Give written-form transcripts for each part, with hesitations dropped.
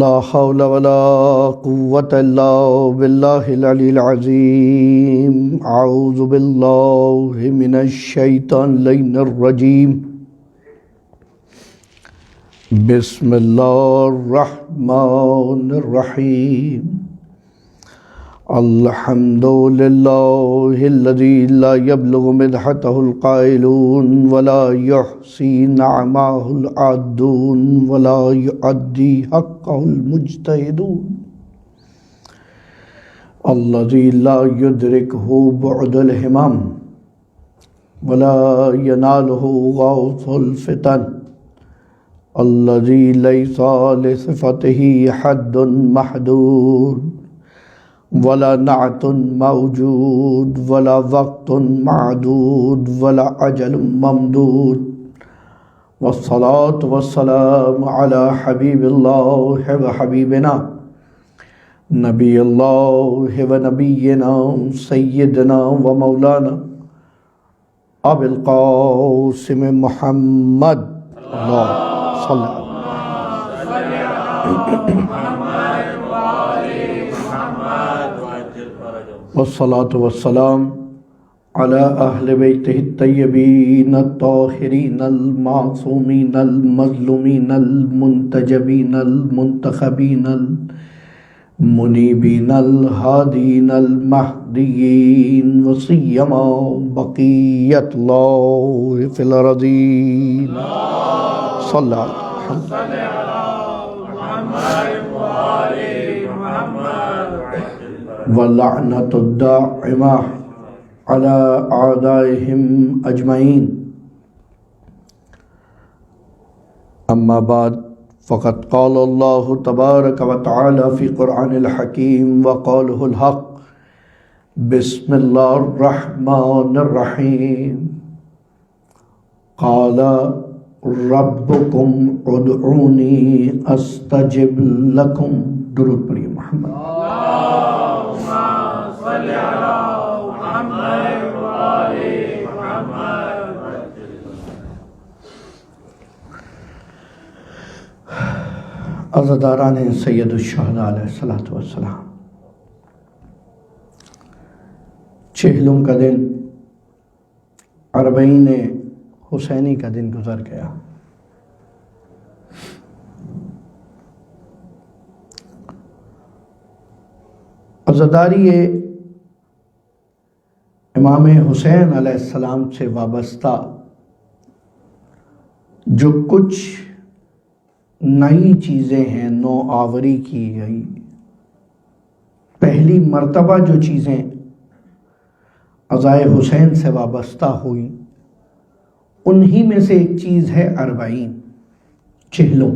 لا حول ولا قوة إلا بالله العلي العظيم. أعوذ بالله من الشيطان اللعين الرجيم. بسم الله الرحمن الرحيم. الحمد لله الذي لا يبلغ مدحته القائلون ولا يحصي نعمه العادون ولا يؤدي حقه المجتهدون. الذي لا يدركه بعد الهمم ولا يناله غوث الفتن. الذي ليس لصفته حد محدود ولا نعت موجود ولا وقت معدود ولا أجل ممدود. والصلاة والسلام على حبيب الله وحبيبنا نبي الله ونبينا سيدنا ومولانا أبي القاسم محمد. اللهم صل على والصلاة والسلام على أهل بيته الطيبين الطاهرين المعصومين المظلومين المنتجبين المنتخبين المنيبين الهادين المهديين وسيما بقية الله في الأرضين. صلى على واللعنة الدائمة على أعدائهم أجمعين. أما بعد فقد قال الله تبارك وتعالى في قرآن الحكيم وقوله الحق. بسم الله الرحمن الرحيم. قال ربكم ادعوني استجب لكم. درود پڑھیے محمد. عزاداران سید الشہداء علیہ الصلوۃ والسلام، چہلم کا دن اربعین حسینی کا دن گزر گیا. عزاداری امام حسین علیہ السلام سے وابستہ جو کچھ نئی چیزیں ہیں، نو آوری کی گئی، پہلی مرتبہ جو چیزیں عزائے حسین سے وابستہ ہوئیں، انہی میں سے ایک چیز ہے اربعین، چہلم.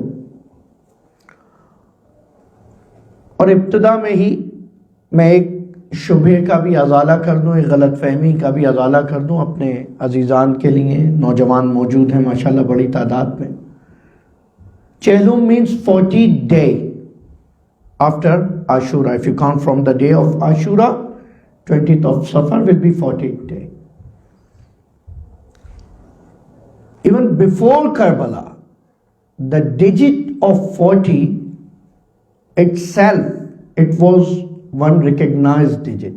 اور ابتدا میں ہی میں ایک شبہ کا بھی ازالہ کر دوں، ایک غلط فہمی کا بھی ازالہ کر دوں اپنے عزیزان کے لیے. نوجوان موجود ہیں ماشاءاللہ بڑی تعداد میں. چہلم means 40 day after Ashura. If you count from the day of Ashura, 20th of Safar will be 40th day. Even before Karbala, the digit of 40 itself, it was one recognized digit,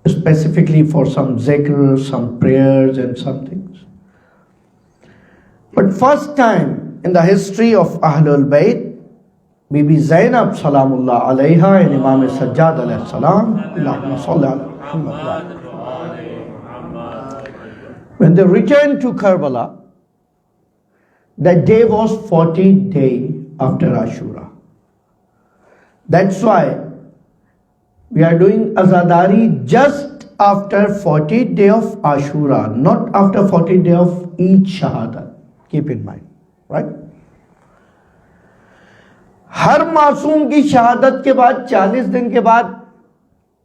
specifically for some zikr, some prayers and some things. But first time in the history of Ahlul Bayt, Bibi Zainab Salamullah alayha and Imam Sajjad alayhi salam, Allahumma salli ala Muhammad, when they returned to Karbala, that day was 40th day after Ashura. That's why we are doing Azadari just after 40th day of Ashura, not after 40th day of each Shahadat. Keep in mind, right? ہر معصوم کی شہادت کے بعد 40 دن کے بعد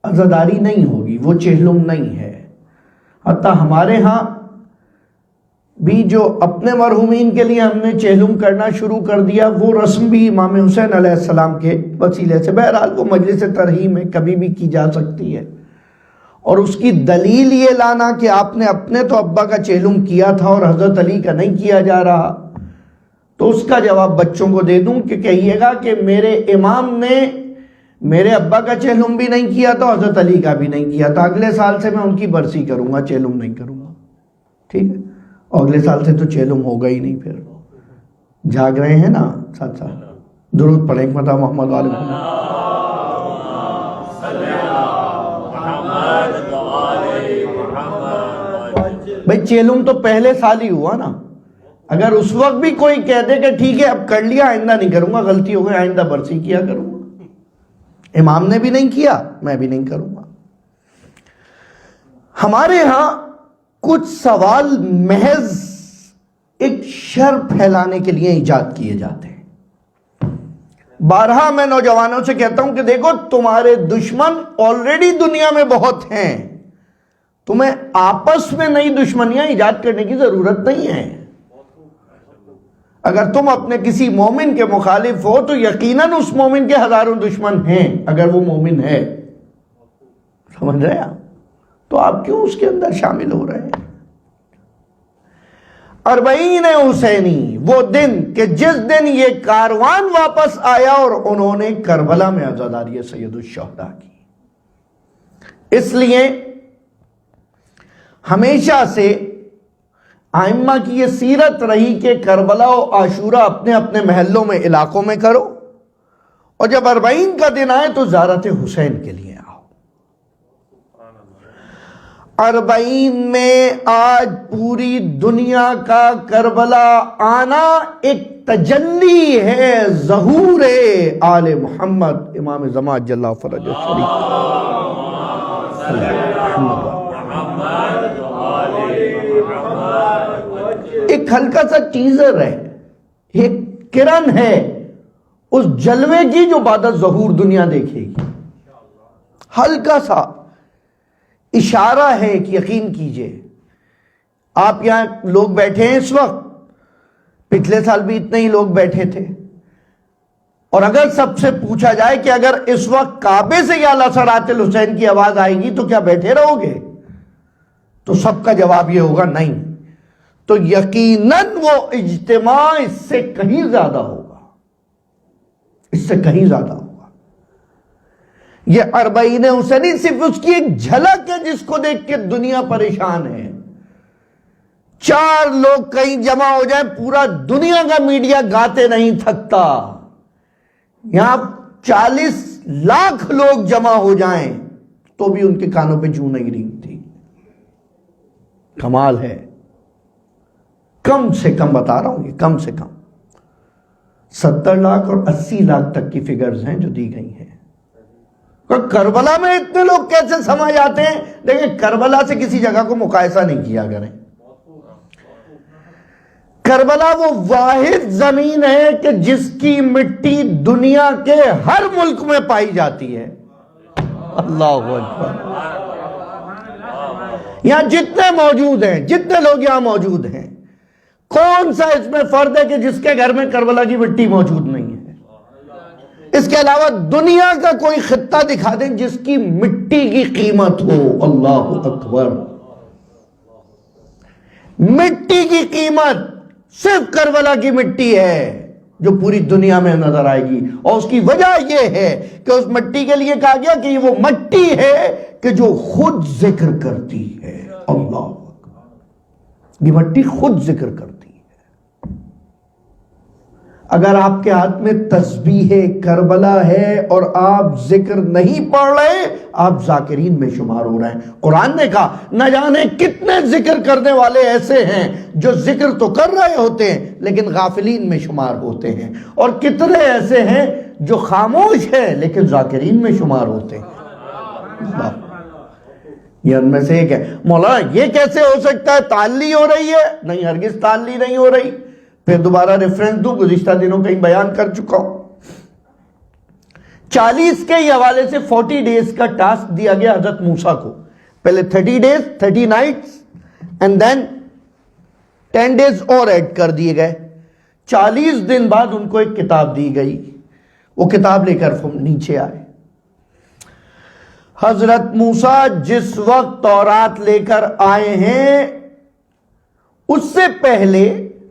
عزاداری نہیں ہوگی، وہ چہلم نہیں ہے. حتیٰ ہمارے ہاں بھی جو اپنے مرحومین کے لیے ہم نے چہلم کرنا شروع کر دیا، وہ رسم بھی امام حسین علیہ السلام کے وسیلے سے، بہرحال وہ مجلس ترحیم ہے، کبھی بھی کی جا سکتی ہے. اور اس کی دلیل یہ لانا کہ آپ نے اپنے تو ابا کا چہلم کیا تھا اور حضرت علی کا نہیں کیا جا رہا، تو اس کا جواب بچوں کو دے دوں کہ کہیے گا کہ میرے امام نے میرے ابا کا چہلم بھی نہیں کیا تھا، حضرت علی کا بھی نہیں کیا تھا، اگلے سال سے میں ان کی برسی کروں گا، چہلم نہیں کروں گا. ٹھیک ہے، اور اگلے سال سے تو چہلم ہوگا ہی نہیں. پھر جاگ رہے ہیں نا ساتھ ساتھ؟ درود پڑھیں متا محمد علیہ محمد. بھئی چہلم تو پہلے سال ہی ہوا نا. اگر اس وقت بھی کوئی کہہ دے کہ ٹھیک ہے اب کر لیا، آئندہ نہیں کروں گا، غلطی ہو گئی، آئندہ برسی کیا کروں گا. امام نے بھی نہیں کیا، میں بھی نہیں کروں گا. ہمارے ہاں کچھ سوال محض ایک شر پھیلانے کے لیے ایجاد کیے جاتے ہیں. بارہا میں نوجوانوں سے کہتا ہوں کہ دیکھو تمہارے دشمن آلریڈی دنیا میں بہت ہیں، تمہیں آپس میں نئی دشمنیاں ایجاد کرنے کی ضرورت نہیں ہے. اگر تم اپنے کسی مومن کے مخالف ہو تو یقیناً اس مومن کے ہزاروں دشمن ہیں، اگر وہ مومن ہے. سمجھ رہے آپ؟ تو آپ کیوں اس کے اندر شامل ہو رہے ہیں؟ اربعین حسینی، وہ دن کہ جس دن یہ کاروان واپس آیا اور انہوں نے کربلا میں عزاداری سید الشہداء کی. اس لیے ہمیشہ سے ائمہ کی یہ سیرت رہی کہ کربلا و عاشورہ اپنے اپنے محلوں میں، علاقوں میں کرو، اور جب اربعین کا دن آئے تو زیارت حسین کے لیے آؤ. اربعین میں آج پوری دنیا کا کربلا آنا ایک تجلی ہے ظہور آل محمد امام زمان جل فرجہ شریف. ایک ہلکا سا ٹیزر ہے، ایک کرن ہے اس جلوے کی جو بعد ظہور دنیا دیکھے گی. ہلکا سا اشارہ ہے کہ یقین کیجئے. آپ یہاں لوگ بیٹھے ہیں اس وقت، پچھلے سال بھی اتنے ہی لوگ بیٹھے تھے، اور اگر سب سے پوچھا جائے کہ اگر اس وقت کعبے سے یا صراط الحسین کی آواز آئے گی تو کیا بیٹھے رہو گے؟ تو سب کا جواب یہ ہوگا نہیں. تو یقیناً وہ اجتماع اس سے کہیں زیادہ ہوگا، اس سے کہیں زیادہ ہوگا. یہ اربعین حسینی صرف اس کی ایک جھلک ہے جس کو دیکھ کے دنیا پریشان ہے. 4 لوگ کہیں جمع ہو جائیں، پورا دنیا کا میڈیا گاتے نہیں تھکتا. یہاں 40 لاکھ لوگ جمع ہو جائیں تو بھی ان کے کانوں پہ جوں نہیں رینگتی. کمال ہے. کم سے کم بتا رہا ہوں، یہ کم سے کم 70 لاکھ اور 80 لاکھ تک کی فگرز ہیں جو دی گئی ہیں. کربلا میں اتنے لوگ کیسے سما جاتے ہیں؟ دیکھیں کربلا سے کسی جگہ کو مقایسہ نہیں کیا کریں. کربلا وہ واحد زمین ہے کہ جس کی مٹی دنیا کے ہر ملک میں پائی جاتی ہے. اللہ اکبر. یہاں جتنے موجود ہیں، جتنے لوگ یہاں موجود ہیں، کون سا اس میں فرد ہے کہ جس کے گھر میں کربلا کی مٹی موجود نہیں ہے؟ اس کے علاوہ دنیا کا کوئی خطہ دکھا دیں جس کی مٹی کی قیمت ہو. اللہ اکبر. مٹی کی قیمت صرف کربلا کی مٹی ہے جو پوری دنیا میں نظر آئے گی، اور اس کی وجہ یہ ہے کہ اس مٹی کے لیے کہا گیا کہ یہ وہ مٹی ہے کہ جو خود ذکر کرتی ہے. اللہ اکبر. یہ مٹی خود ذکر کرتی ہے. اگر آپ کے ہاتھ میں تسبیح کربلا ہے اور آپ ذکر نہیں پڑھ رہے، آپ ذاکرین میں شمار ہو رہے ہیں. قرآن نے کہا نہ جانے کتنے ذکر کرنے والے ایسے ہیں جو ذکر تو کر رہے ہوتے ہیں لیکن غافلین میں شمار ہوتے ہیں، اور کتنے ایسے ہیں جو خاموش ہیں لیکن ذاکرین میں شمار ہوتے ہیں. یہ ان میں سے ایک ہے. مولانا یہ کیسے ہو سکتا ہے؟ تعلی ہو رہی ہے؟ نہیں، ہرگز تعلی نہیں ہو رہی. پھر دوبارہ ریفرنس دوں، گزشتہ دنوں کہیں بیان کر چکا ہوں. 40 کے حوالے سے 40 ڈیز کا ٹاسک دیا گیا حضرت موسیٰ کو. پہلے 30 days 30 nights and then 10 days اور ایڈ کر دیے گئے. 40 دن بعد ان کو ایک کتاب دی گئی. وہ کتاب لے کر نیچے آئے. حضرت موسیٰ جس وقت تورات لے کر آئے ہیں اس سے پہلے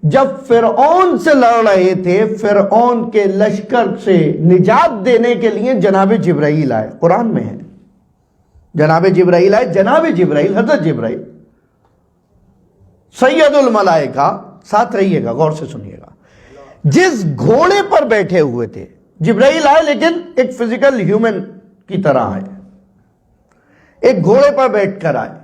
جب فرعون سے لڑ رہے تھے، فرعون کے لشکر سے نجات دینے کے لیے جناب جبرائیل آئے، قرآن میں ہے جناب جبرائیل آئے، جناب جبرائیل حضرت جبرائیل سید الملائکہ، ساتھ رہیے گا غور سے سنیے گا، جس گھوڑے پر بیٹھے ہوئے تھے، جبرائیل آئے لیکن ایک فزیکل ہیومن کی طرح آئے، ایک گھوڑے پر بیٹھ کر آئے،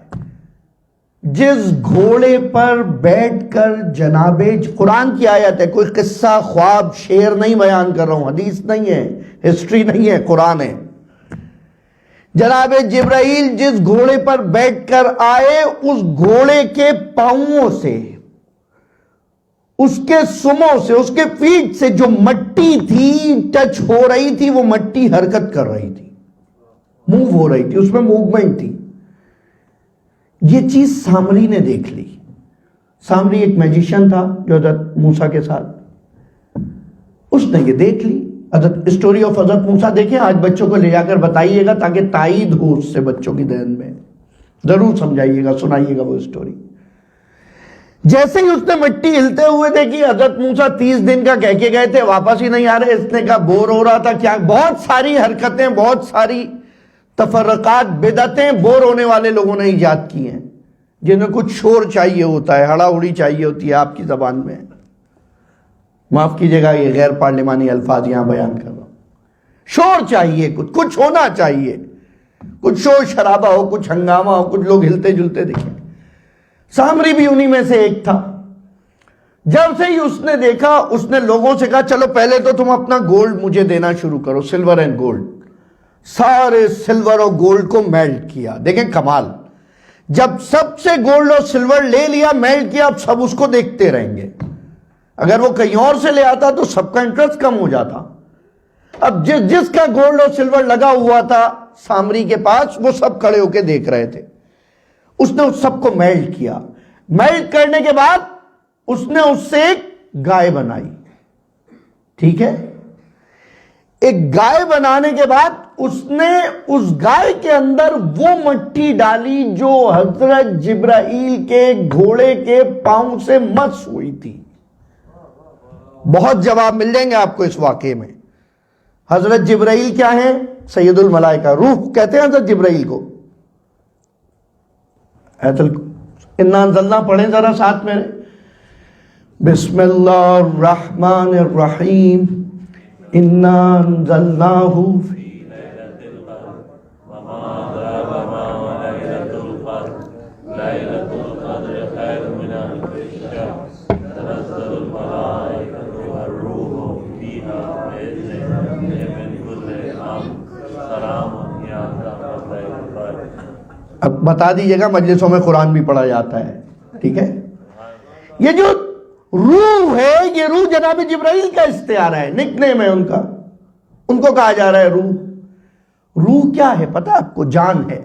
جس گھوڑے پر بیٹھ کر جناب، قرآن کی آیت ہے، کوئی قصہ خواب شعر نہیں بیان کر رہا ہوں، حدیث نہیں ہے، ہسٹری نہیں ہے، قرآن ہے، جناب جبرائیل جس گھوڑے پر بیٹھ کر آئے، اس گھوڑے کے پاؤں سے، اس کے سموں سے، اس کے فیٹ سے جو مٹی تھی ٹچ ہو رہی تھی، وہ مٹی حرکت کر رہی تھی، موو ہو رہی تھی، اس میں موومنٹ تھی۔ یہ چیز سامری نے دیکھ لی۔ سامری ایک میجیشن تھا جو حضرت موسیٰ کے ساتھ، اس نے یہ دیکھ لی۔ حضرت اسٹوری آف حضرت موسیٰ دیکھیں، آج بچوں کو لے جا کر بتائیے گا تاکہ تائید ہو اس سے بچوں کی ذہن میں، ضرور سمجھائیے گا، سنائیے گا وہ اسٹوری۔ جیسے ہی اس نے مٹی ہلتے ہوئے دیکھی، حضرت موسیٰ 30 دن کا کہہ کے گئے تھے، واپس ہی نہیں آ رہے، اس نے کہا بور ہو رہا تھا، کیا بہت ساری حرکتیں، بہت ساری تفرقات، بدعتیں بور ہونے والے لوگوں نے ایجاد کی ہیں، جنہیں کچھ شور چاہیے ہوتا ہے، ہڑا ہڑی چاہیے ہوتی ہے، آپ کی زبان میں، معاف کیجئے گا یہ غیر پارلیمانی الفاظ یہاں بیان کر رہا ہوں، شور چاہیے، کچھ ہونا چاہیے، کچھ شور شرابہ ہو، کچھ ہنگامہ ہو، کچھ لوگ ہلتے جلتے دکھیں۔ سامری بھی انہی میں سے ایک تھا۔ جب سے ہی اس نے دیکھا، اس نے لوگوں سے کہا چلو پہلے تو تم اپنا گولڈ مجھے دینا شروع کرو، سلور اینڈ گولڈ۔ سارے سلور اور گولڈ کو میلٹ کیا۔ دیکھیں کمال، جب سب سے گولڈ اور سلور لے لیا، میلٹ کیا، اب سب اس کو دیکھتے رہیں گے۔ اگر وہ کہیں اور سے لے آتا تو سب کا انٹرسٹ کم ہو جاتا۔ اب جس کا گولڈ اور سلور لگا ہوا تھا سامری کے پاس، وہ سب کھڑے ہو کے دیکھ رہے تھے۔ اس نے اس سب کو میلٹ کیا۔ میلٹ کرنے کے بعد اس نے اس سے ایک گائے بنائی، ٹھیک ہے؟ ایک گائے بنانے کے بعد اس نے اس گائے کے اندر وہ مٹی ڈالی جو حضرت جبرائیل کے گھوڑے کے پاؤں سے مس ہوئی تھی۔ بہت جواب مل جائیں گے آپ کو اس واقعے میں۔ حضرت جبرائیل کیا ہیں؟ سید الملائکہ، روح کہتے ہیں حضرت جبرائیل کو۔ انا انزلنا پڑھیں ذرا ساتھ میرے، بسم اللہ الرحمن الرحیم، انا انزلناہ فی لیلۃ القدر وما ادراک ما لیلۃ القدر لیلۃ القدر خیر من الف شہر تنزل الملائکۃ والروح فیہا بإذن ربہم من کل امر سلام ہی حتی مطلع الفجر۔ اب بتا دیجئے گا، مجلسوں میں قرآن بھی پڑھا جاتا ہے، ٹھیک ہے؟ یہ جو روح ہے، یہ روح جناب جبرائیل کا استعارہ ہے، نک نیم ہے ان کا، ان کو کہا جا رہا ہے روح۔ روح کیا ہے پتہ آپ کو؟ جان ہے۔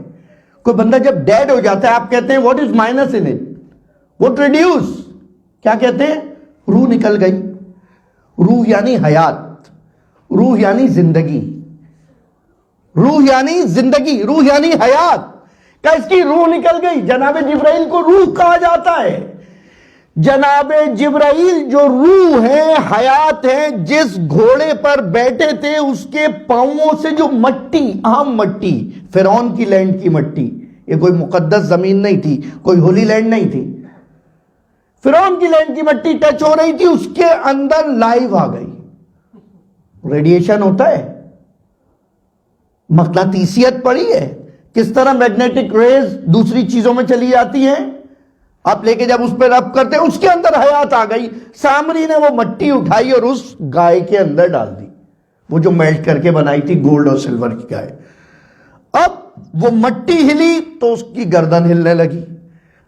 کوئی بندہ جب ڈیڈ ہو جاتا ہے، آپ کہتے ہیں what is minus in it? What reduce؟ کیا کہتے ہیں؟ روح نکل گئی۔ روح یعنی حیات، روح یعنی زندگی، روح یعنی زندگی، روح یعنی حیات۔ کہ اس کی روح نکل گئی۔ جناب جبرائیل کو روح کہا جاتا ہے۔ جناب جبرائیل جو روح ہے، حیات ہے، جس گھوڑے پر بیٹھے تھے اس کے پاؤں سے جو مٹی، عام مٹی، فرعون کی لینڈ کی مٹی، یہ کوئی مقدس زمین نہیں تھی، کوئی ہولی لینڈ نہیں تھی، فرعون کی لینڈ کی مٹی ٹچ ہو رہی تھی، اس کے اندر لائف آ گئی۔ ریڈیشن ہوتا ہے، مقناطیسیت پڑی ہے، کس طرح میگنیٹک ریز دوسری چیزوں میں چلی جاتی ہیں، آپ لے کے جب اس پہ رب کرتے ہیں، اس کے اندر حیات آ گئی۔ سامری نے وہ مٹی اٹھائی اور اس گائے کے اندر ڈال دی، وہ جو میلٹ کر کے بنائی تھی گولڈ اور سلور کی گائے۔ اب وہ مٹی ہلی تو اس کی گردن ہلنے لگی۔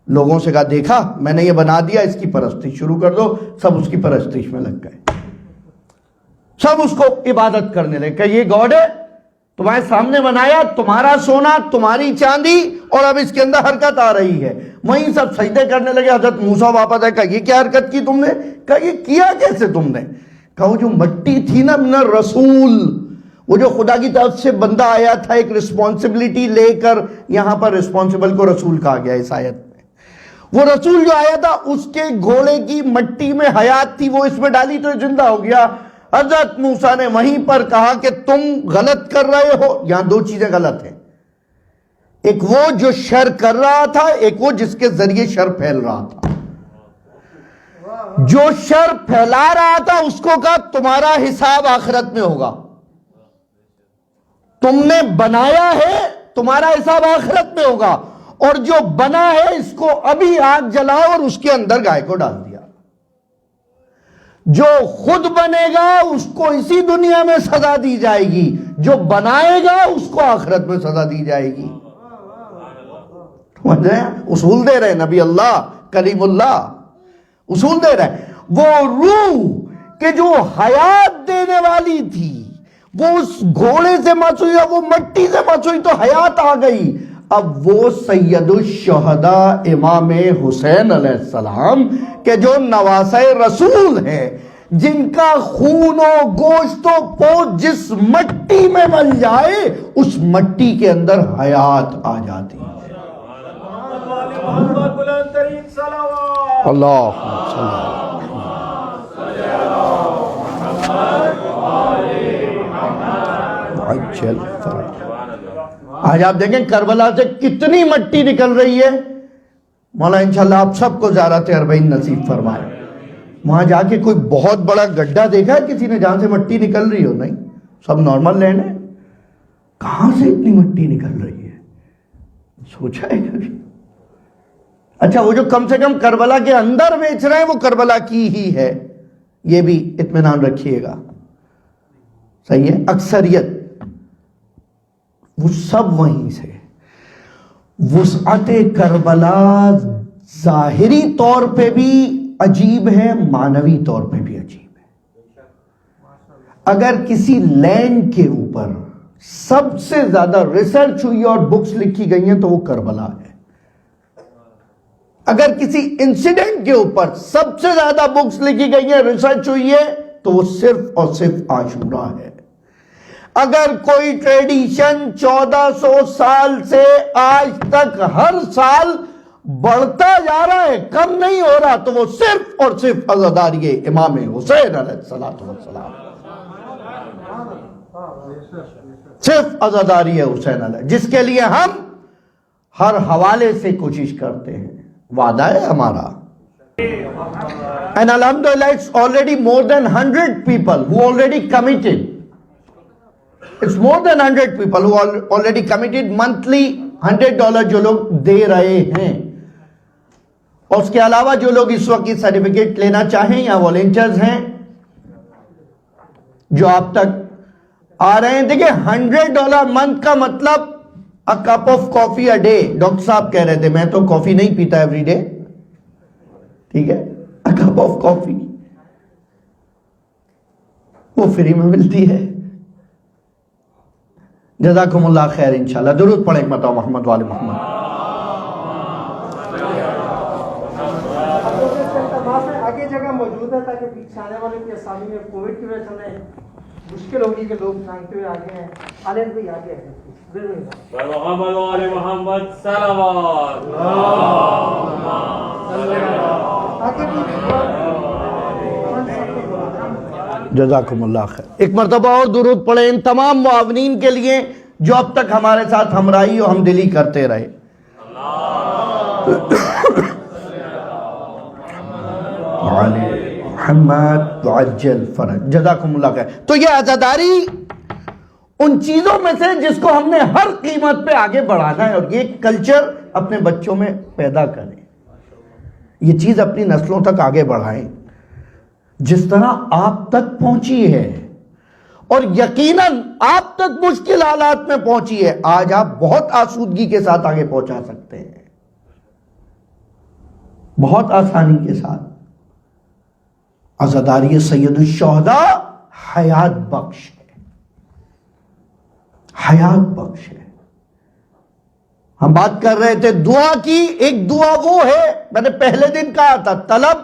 لوگوں سے کہا دیکھا میں نے یہ بنا دیا، اس کی پرستش شروع کر دو۔ سب اس کی پرستش میں لگ گئے، سب اس کو عبادت کرنے لگے کہ یہ گاڈ ہے، تمہارے سامنے بنایا، تمہارا سونا، تمہاری چاندی، اور اب اس کے اندر حرکت آ رہی ہے۔ وہیں سب سجدے کرنے لگے۔ حضرت موسیٰ واپس آئے، کہا یہ کیا حرکت کی تم نے؟ کہا یہ کیا کیسے تم نے؟ کہا وہ جو مٹی تھی نا من الرسول، وہ جو خدا کی طرف سے بندہ آیا تھا ایک رسپانسبلٹی لے کر، یہاں پر رسپانسبل کو رسول کہا گیا اس آیت میں، وہ رسول جو آیا تھا اس کے گھوڑے کی مٹی میں حیات تھی، وہ اس میں ڈالی تو زندہ ہو گیا۔ حضرت موسیٰ نے وہیں پر کہا کہ تم غلط کر رہے ہو۔ یہاں دو چیزیں غلط ہیں، ایک وہ جو شر کر رہا تھا، ایک وہ جس کے ذریعے شر پھیل رہا تھا۔ جو شر پھیلا رہا تھا اس کو کہا تمہارا حساب آخرت میں ہوگا، تم نے بنایا ہے تمہارا حساب آخرت میں ہوگا، اور جو بنا ہے اس کو ابھی آگ جلاؤ اور اس کے اندر گائے کو ڈال دیا۔ جو خود بنے گا اس کو اسی دنیا میں سزا دی جائے گی، جو بنائے گا اس کو آخرت میں سزا دی جائے گی۔ سمجھ رہے ہیں؟ اصول دے رہے نبی اللہ کلیم اللہ، اصول دے رہے۔ وہ روح کہ جو حیات دینے والی تھی وہ اس گھوڑے سے مس ہوئی، وہ مٹی سے مس ہوئی تو حیات آ گئی۔ اب وہ سید الشہداء امام حسین علیہ السلام کہ جو نواسۂ رسول ہے، جن کا خون و گوشت و پوست جس مٹی میں مل جائے اس مٹی کے اندر حیات آ جاتی ہے۔ اللہ آج آپ دیکھیں کربلا سے کتنی مٹی نکل رہی ہے۔ مولا انشاءاللہ آپ سب کو زیارت اربعین نصیب فرمائے۔ وہاں جا کے کوئی بہت بڑا گڈھا دیکھا ہے کسی نے جہاں سے مٹی نکل رہی ہو؟ نہیں، سب نارمل لینڈ ہے۔ کہاں سے اتنی مٹی نکل رہی ہے؟ سوچا ہے کبھی؟ اچھا وہ جو کم سے کم کربلا کے اندر بیچ رہے ہیں وہ کربلا کی ہی ہے، یہ بھی اطمینان رکھیے گا، صحیح ہے؟ اکثریت وہ سب وہیں سے۔ وسعت کربلا ظاہری طور پہ بھی عجیب ہے، معنوی طور پہ بھی عجیب ہے۔ اگر کسی لینڈ کے اوپر سب سے زیادہ ریسرچ ہوئی اور بکس لکھی گئی ہیں تو وہ کربلا ہے۔ اگر کسی انسیڈنٹ کے اوپر سب سے زیادہ بکس لکھی گئی ہیں، ریسرچ ہوئی ہے، تو وہ صرف اور صرف عاشورہ ہے۔ اگر کوئی ٹریڈیشن 1400 سال سے آج تک ہر سال بڑھتا جا رہا ہے، کم نہیں ہو رہا، تو وہ صرف اور صرف عزاداری امام حسین علیہ السلام، صرف عزاداری ہے حسین علیہ، جس کے لیے ہم ہر حوالے سے کوشش کرتے ہیں، وعدہ ہے ہمارا۔ And alhamdulillah it's already more than 100 people who already committed. It's more than 100 people who are already committed monthly $100 جو لوگ دے رہے ہیں۔ اور اس کے علاوہ جو لوگ اس وقت کی سرٹیفکیٹ لینا چاہیں یا والنٹیئرز ہیں جو آپ تک آ رہے ہیں، دیکھیں $100 منتھ کا مطلب a cup of coffee a day۔ Doctor صاحب کہہ رہے تھے میں تو کافی نہیں پیتا ایوری ڈے، ٹھیک ہے، a cup of coffee وہ فری میں ملتی ہے۔ جزاکم اللہ خیر، انشاءاللہ درود پڑھیں مرتبہ محمد وآل محمد۔ آگے جگہ موجود ہے تاکہ پیچھے آنے والے کی اسامی میں کووڈ کی وجہ سے مشکل ہوگی کہ لوگ مانگتے ہوئے آگے ہیں۔ عالم بھی آگے ہیں، محمد وآل محمد صلوات جزاکم اللہ خیر۔ ایک مرتبہ اور درود پڑھیں ان تمام معاونین کے لیے جو اب تک ہمارے ساتھ ہمراہی و ہمدلی کرتے رہے۔ محمد وعجل فرج، جزاکم اللہ خیر۔ تو یہ عزاداری ان چیزوں میں سے جس کو ہم نے ہر قیمت پہ آگے بڑھانا ہے، اور یہ کلچر اپنے بچوں میں پیدا کریں، یہ چیز اپنی نسلوں تک آگے بڑھائیں جس طرح آپ تک پہنچی ہے، اور یقیناً آپ تک مشکل حالات میں پہنچی ہے، آج آپ بہت آسودگی کے ساتھ آگے پہنچا سکتے ہیں، بہت آسانی کے ساتھ۔ عزاداری سید الشہداء حیات بخش ہے، حیات بخش ہے۔ ہم بات کر رہے تھے دعا کی، ایک دعا وہ ہے میں نے پہلے دن کہا تھا، طلب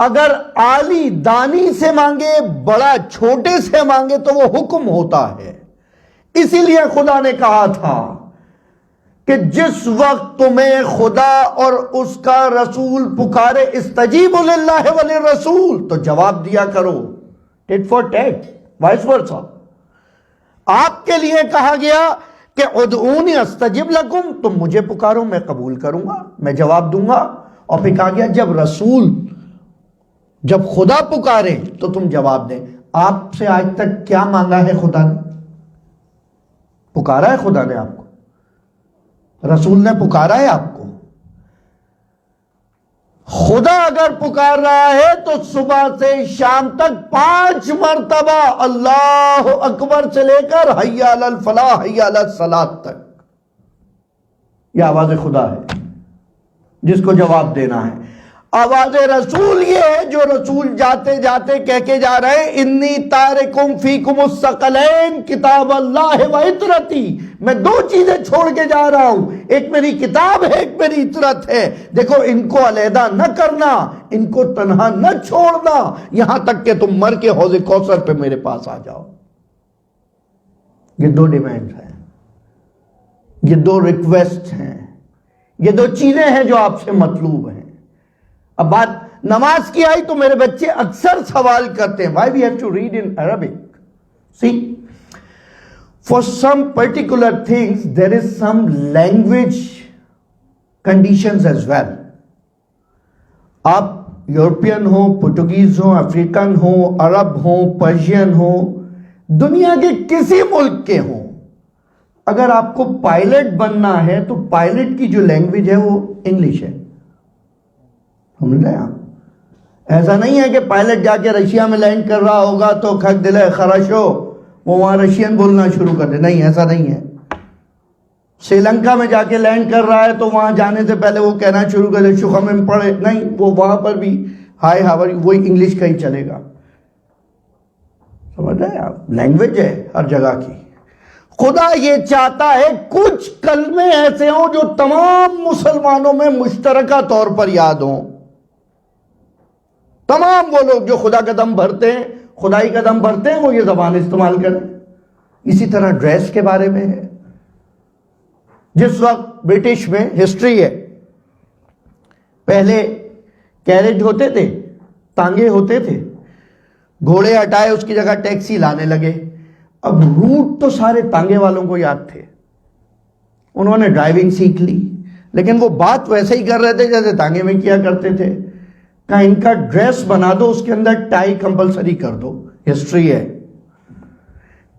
اگر عالی دانی سے مانگے، بڑا چھوٹے سے مانگے تو وہ حکم ہوتا ہے۔ اسی لیے خدا نے کہا تھا کہ جس وقت تمہیں خدا اور اس کا رسول پکارے استجیبوا للہ وللرسول تو جواب دیا کرو، ٹٹ فار ٹیٹ، وائس ورسا۔ آپ کے لیے کہا گیا کہ ادعونی استجب لکم، تم مجھے پکارو میں قبول کروں گا، میں جواب دوں گا۔ اور پھر کہا گیا جب خدا پکارے تو تم جواب دیں۔ آپ سے آج تک کیا مانگا ہے خدا نے؟ پکارا ہے خدا نے آپ کو؟ رسول نے پکارا ہے آپ کو؟ خدا اگر پکار رہا ہے تو صبح سے شام تک 5 مرتبہ اللہ اکبر سے لے کر حی علی الفلاح حی علی الصلاۃ تک، یہ آواز خدا ہے جس کو جواب دینا ہے۔ آواز رسول یہ ہے جو رسول جاتے جاتے کہہ کے جا رہے ہیں انی تارکم فیکم الثقلین کتاب اللہ و عطرتی، میں 2 چیزیں چھوڑ کے جا رہا ہوں، ایک میری کتاب ہے، ایک میری عطرت ہے، دیکھو ان کو علیحدہ نہ کرنا، ان کو تنہا نہ چھوڑنا یہاں تک کہ تم مر کے حوض کوثر پہ میرے پاس آ جاؤ۔ یہ 2 ڈیمانڈ ہیں، یہ 2 ریکویسٹ ہیں، یہ 2 چیزیں ہیں جو آپ سے مطلوب ہیں۔ اب بات نماز کی آئی تو میرے بچے اکثر سوال کرتے ہیں why we have to read in Arabic? See, for some particular things there is some language conditions as well. آپ یورپین ہو، پرتگیز ہو، افریقن ہو، عرب ہو، پرشین ہو، دنیا کے کسی ملک کے ہوں، اگر آپ کو پائلٹ بننا ہے تو پائلٹ کی جو لینگویج ہے وہ انگلش ہے، سمجھ رہے ہیں آپ؟ ایسا نہیں ہے کہ پائلٹ جا کے رشیا میں لینڈ کر رہا ہوگا تو کھک دلے خرش ہو وہ وہاں رشین بولنا شروع کر دے، نہیں ایسا نہیں ہے۔ سری لنکا میں جا کے لینڈ کر رہا ہے تو وہاں جانے سے پہلے وہ کہنا شروع کر دے شخم میں پڑھے، نہیں، وہ وہاں پر بھی ہائی ہاور وہی انگلش کا ہی چلے گا، سمجھ رہے ہیں آپ؟ لینگویج ہے ہر جگہ کی۔ خدا یہ چاہتا ہے کچھ کلمے ایسے ہوں جو تمام مسلمانوں میں مشترکہ طور پر یاد ہوں، تمام وہ لوگ جو خدا کا دم بھرتے ہیں، خدائی کا دم بھرتے ہیں، وہ یہ زبان استعمال کریں۔ اسی طرح ڈریس کے بارے میں ہے، جس وقت برٹش میں ہسٹری ہے، پہلے کیریج ہوتے تھے، تانگے ہوتے تھے، گھوڑے ہٹائے اس کی جگہ ٹیکسی لانے لگے، اب روٹ تو سارے تانگے والوں کو یاد تھے، انہوں نے ڈرائیونگ سیکھ لی، لیکن وہ بات ویسے ہی کر رہے تھے جیسے تانگے میں کیا کرتے تھے۔ کہا ان کا ڈریس بنا دو، اس کے اندر ٹائی کمپلسری کر دو، ہسٹری ہے،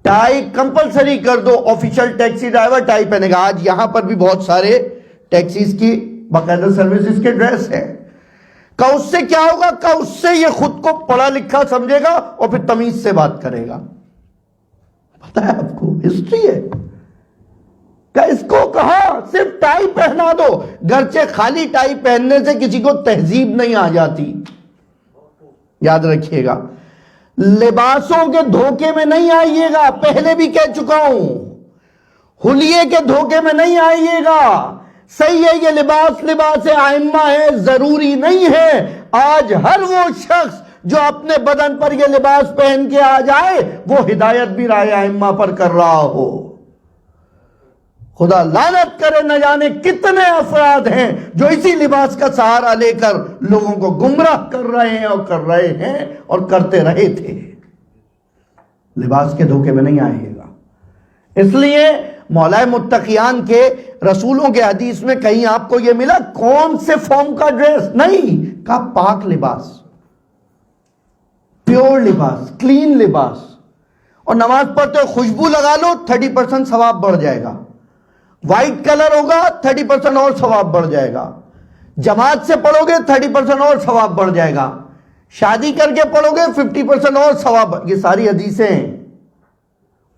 ٹائی کمپلسری کر دو، آفیشل ٹیکسی ڈرائیور ٹائی پہنے گا۔ آج یہاں پر بھی بہت سارے ٹیکسیز کی باقاعدہ سروسز کے ڈریس ہیں۔ کہ اس سے کیا ہوگا؟ کہ اس سے یہ خود کو پڑھا لکھا سمجھے گا اور پھر تمیز سے بات کرے گا۔ پتہ ہے آپ کو ہسٹری ہے کہ اس کو کہا صرف ٹائی پہنا دو، گرچہ خالی ٹائی پہننے سے کسی کو تہذیب نہیں آ جاتی، یاد رکھیے گا۔ لباسوں کے دھوکے میں نہیں آئیے گا، پہلے بھی کہہ چکا ہوں، حلیے کے دھوکے میں نہیں آئیے گا۔ صحیح ہے یہ لباس ائمہ ہے، ضروری نہیں ہے آج ہر وہ شخص جو اپنے بدن پر یہ لباس پہن کے آ جائے وہ ہدایت بھی رائے ائمہ پر کر رہا ہو۔ خدا لعنت کرے، نہ جانے کتنے افراد ہیں جو اسی لباس کا سہارا لے کر لوگوں کو گمراہ کر رہے ہیں اور کرتے رہے تھے۔ لباس کے دھوکے میں نہیں آئیے گا۔ اس لیے مولا متقیان کے رسولوں کے حدیث میں کہیں آپ کو یہ ملا کون سے فارم کا ڈریس؟ نہیں، کہا پاک لباس، پیور لباس، کلین لباس۔ اور نماز پڑھتے ہوئے خوشبو لگا لو، 30% ثواب بڑھ جائے گا۔ وائٹ کلر ہوگا 30% اور ثواب بڑھ جائے گا۔ جماعت سے پڑھو گے 30% اور ثواب بڑھ جائے گا۔ شادی کر کے پڑھو گے 50% اور ثواب، یہ ساری حدیثیں ہیں،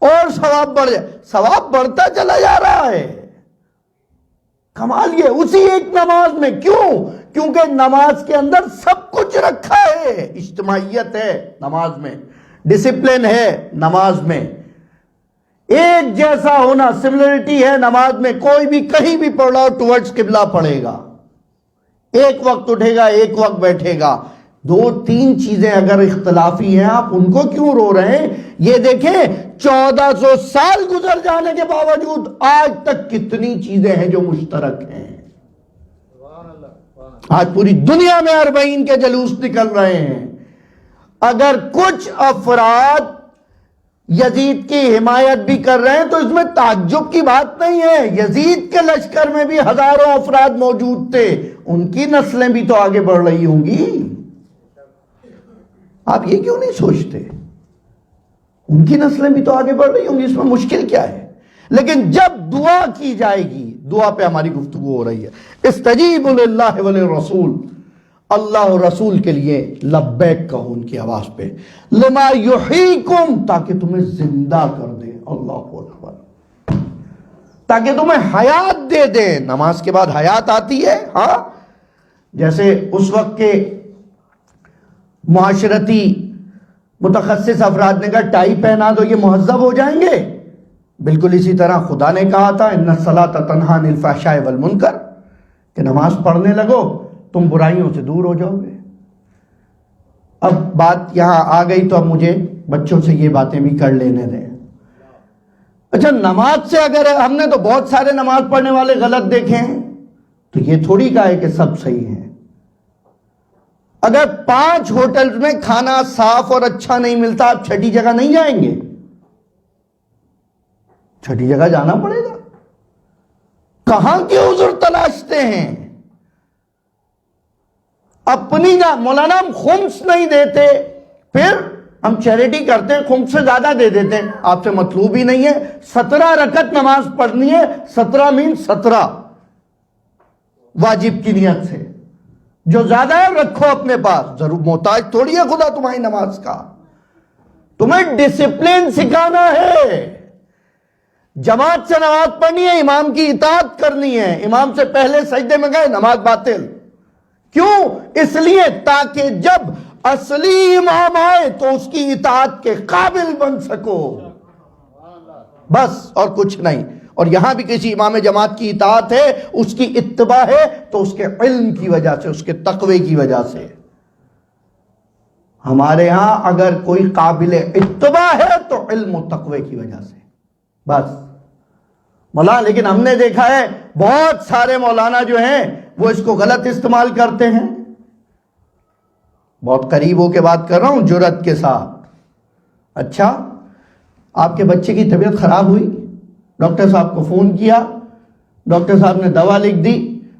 اور ثواب بڑھ جائے، ثواب بڑھتا چلا جا رہا ہے۔ کمال یہ اسی ایک نماز میں، کیوں؟ کیونکہ نماز کے اندر سب کچھ رکھا ہے، اجتماعیت ہے نماز میں، ڈسپلن ہے نماز میں، ایک جیسا ہونا، سملرٹی ہے نماز میں، کوئی بھی کہیں بھی پڑھ رہا ہو ٹورڈز قبلہ پڑھے گا، ایک وقت اٹھے گا ایک وقت بیٹھے گا، 2-3 چیزیں اگر اختلافی ہیں آپ ان کو کیوں رو رہے ہیں؟ یہ دیکھیں 1400 سال گزر جانے کے باوجود آج تک کتنی چیزیں ہیں جو مشترک ہیں. آج پوری دنیا میں 40 کے جلوس نکل رہے ہیں. اگر کچھ افراد یزید کی حمایت بھی کر رہے ہیں تو اس میں تعجب کی بات نہیں ہے. یزید کے لشکر میں بھی ہزاروں افراد موجود تھے, ان کی نسلیں بھی تو آگے بڑھ رہی ہوں گی. آپ یہ کیوں نہیں سوچتے؟ ان کی نسلیں بھی تو آگے بڑھ رہی ہوں گی, اس میں مشکل کیا ہے؟ لیکن جب دعا کی جائے گی, دعا پہ ہماری گفتگو ہو رہی ہے. استجیبوا للہ وللرسول, اللہ اور رسول کے لیے لبیک کہو ان کی آواز پہ. لما یحییکم, تاکہ تمہیں زندہ کر دے. اللہ اکبر, تاکہ تمہیں حیات دے دے. نماز کے بعد حیات آتی ہے. ہاں, جیسے اس وقت کے معاشرتی متخصص افراد نے کہا ٹائی پہنا دو یہ مہذب ہو جائیں گے, بالکل اسی طرح خدا نے کہا تھا ان الصلاۃ تنہی عن الفحشاء والمنکر, کہ نماز پڑھنے لگو تم برائیوں سے دور ہو جاؤ گے. اب بات یہاں آ گئی تو اب مجھے بچوں سے یہ باتیں بھی کر لینے دیں. اچھا, نماز سے اگر ہم نے تو بہت سارے نماز پڑھنے والے غلط دیکھے ہیں, تو یہ تھوڑی کہا ہے کہ سب صحیح ہیں. اگر 5 ہوٹلز میں کھانا صاف اور اچھا نہیں ملتا, آپ چھٹی جگہ نہیں جائیں گے؟ چھٹی جگہ جانا پڑے گا. کہاں کے عذر تلاشتے ہیں؟ اپنی مولانا ہم خمس نہیں دیتے, پھر ہم چیریٹی کرتے ہیں, خمس سے زیادہ دے دیتے ہیں. آپ سے مطلوب ہی نہیں ہے. 17 رکعت نماز پڑھنی ہے, 17 مینس 17 واجب کی نیت سے. جو زیادہ ہے رکھو اپنے پاس, ضرور محتاج تھوڑی ہے خدا تمہاری نماز کا. تمہیں ڈسپلن سکھانا ہے. جماعت سے نماز پڑھنی ہے, امام کی اطاعت کرنی ہے. امام سے پہلے سجدے میں گئے, نماز باطل. کیوں؟ اس لیے تاکہ جب اصلی امام آئے تو اس کی اطاعت کے قابل بن سکو, بس اور کچھ نہیں. اور یہاں بھی کسی امام جماعت کی اطاعت ہے, اس کی اتباع ہے, تو اس کے علم کی وجہ سے, اس کے تقوی کی وجہ سے. ہمارے ہاں اگر کوئی قابل اتباع ہے تو علم و تقوی کی وجہ سے, بس. مولانا, لیکن ہم نے دیکھا ہے بہت سارے مولانا جو ہیں وہ اس کو غلط استعمال کرتے ہیں. بہت قریب ہو کے بات کر رہا ہوں جرأت کے ساتھ. اچھا, آپ کے بچے کی طبیعت خراب ہوئی, ڈاکٹر صاحب کو فون کیا, ڈاکٹر صاحب نے دوا لکھ دی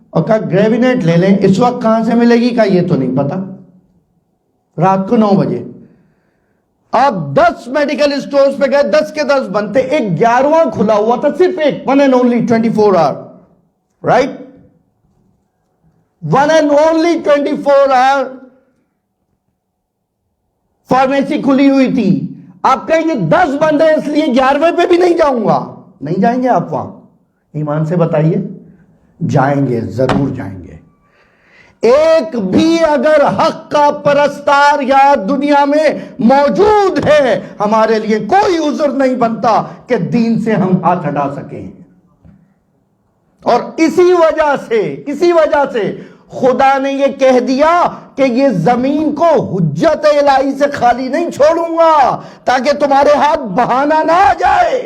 اور کہا گریوینیٹ لے لیں. اس وقت کہاں سے ملے گی؟ کہا یہ تو نہیں پتا. رات کو 9 بجے آپ 10 میڈیکل اسٹورز پہ گئے, 10 کے 10 بنتے, ایک 11واں کھلا ہوا تھا, صرف ایک, one and only 24 hour, right, one and only 24 hour pharmacy کھلی ہوئی تھی. آپ کہیں گے 10 بند ہیں اس لیے 11ویں پہ بھی نہیں جاؤں گا. نہیں جائیں گے آپ وہاں؟ ایمان سے بتائیے. جائیں گے, ضرور جائیں گے. ایک بھی اگر حق کا پرستار یا دنیا میں موجود ہے, ہمارے لیے کوئی عذر نہیں بنتا کہ دین سے ہم ہاتھ ہٹا سکیں. اور اسی وجہ سے خدا نے یہ کہہ دیا کہ یہ زمین کو حجت الہی سے خالی نہیں چھوڑوں گا, تاکہ تمہارے ہاتھ بہانہ نہ آ جائے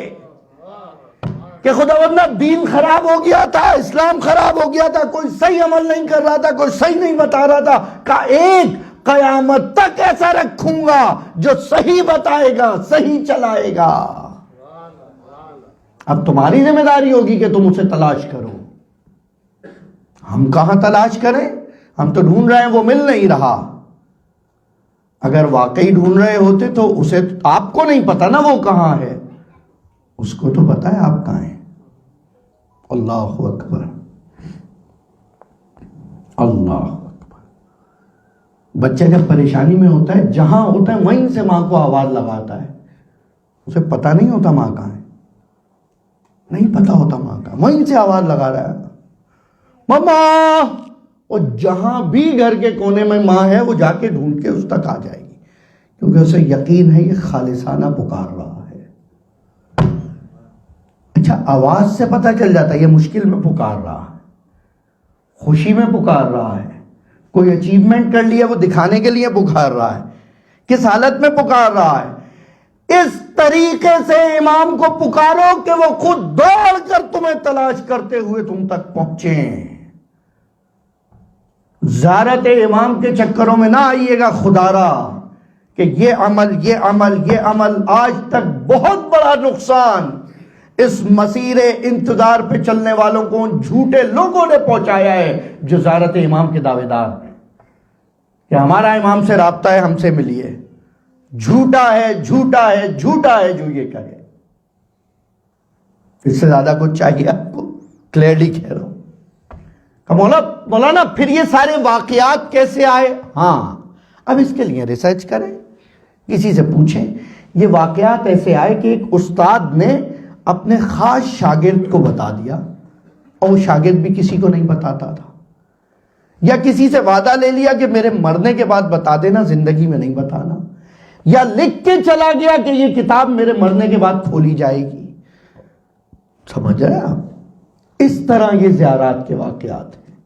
کہ خداوند دین خراب ہو گیا تھا, اسلام خراب ہو گیا تھا, کوئی صحیح عمل نہیں کر رہا تھا, کوئی صحیح نہیں بتا رہا تھا. کہ ایک قیامت تک ایسا رکھوں گا جو صحیح بتائے گا, صحیح چلائے گا. اب تمہاری ذمہ داری ہوگی کہ تم اسے تلاش کرو. ہم کہاں تلاش کریں؟ ہم تو ڈھونڈ رہے ہیں, وہ مل نہیں رہا. اگر واقعی ڈھونڈ رہے ہوتے تو اسے, آپ کو نہیں پتا نا وہ کہاں ہے, اس کو تو پتا ہے آپ کہاں ہیں. اللہ اکبر, اللہ اکبر. بچہ جب پریشانی میں ہوتا ہے, جہاں ہوتا ہے وہیں سے ماں کو آواز لگاتا ہے. اسے پتا نہیں ہوتا ماں کہاں ہے, نہیں پتا ہوتا ماں کہاں, وہیں سے آواز لگا رہا ہے ماما. اور جہاں بھی گھر کے کونے میں ماں ہے وہ جا کے ڈھونڈ کے اس تک آ جائے گی, کیونکہ اسے یقین ہے یہ خالصانہ پکار رہا ہے. اچھا, آواز سے پتہ چل جاتا ہے یہ مشکل میں پکار رہا ہے, خوشی میں پکار رہا ہے, کوئی اچیومنٹ کر لیا وہ دکھانے کے لیے پکار رہا ہے، کس حالت میں پکار رہا ہے؟ اس طریقے سے امام کو پکارو کہ وہ خود دوڑ کر تمہیں تلاش کرتے ہوئے تم تک پہنچیں۔ زیارت امام کے چکروں میں نہ آئیے گا خدارا کہ یہ عمل یہ عمل یہ عمل۔ آج تک بہت بڑا نقصان اس مسیر انتظار پہ چلنے والوں کو ان جھوٹے لوگوں نے پہنچایا ہے جو زیارت امام کے دعوے دار ہیں کہ ہمارا امام سے رابطہ ہے، ہم سے ملیے۔ جھوٹا ہے جھوٹا ہے جھوٹا ہے جو یہ کہے۔ اس سے زیادہ کچھ چاہیے آپ کو؟ کلیئرلی کہہ رہا ہوں۔ مولانا پھر یہ سارے واقعات کیسے آئے؟ ہاں، اب اس کے لیے ریسرچ کریں، کسی سے پوچھیں۔ یہ واقعات ایسے آئے کہ ایک استاد نے اپنے خاص شاگرد کو بتا دیا اور وہ شاگرد بھی کسی کو نہیں بتاتا تھا، یا کسی سے وعدہ لے لیا کہ میرے مرنے کے بعد بتا دینا، زندگی میں نہیں بتانا، یا لکھ کے چلا گیا کہ یہ کتاب میرے مرنے کے بعد کھولی جائے گی۔ سمجھ رہے آپ؟ اس طرح یہ زیارات کے واقعات ہیں،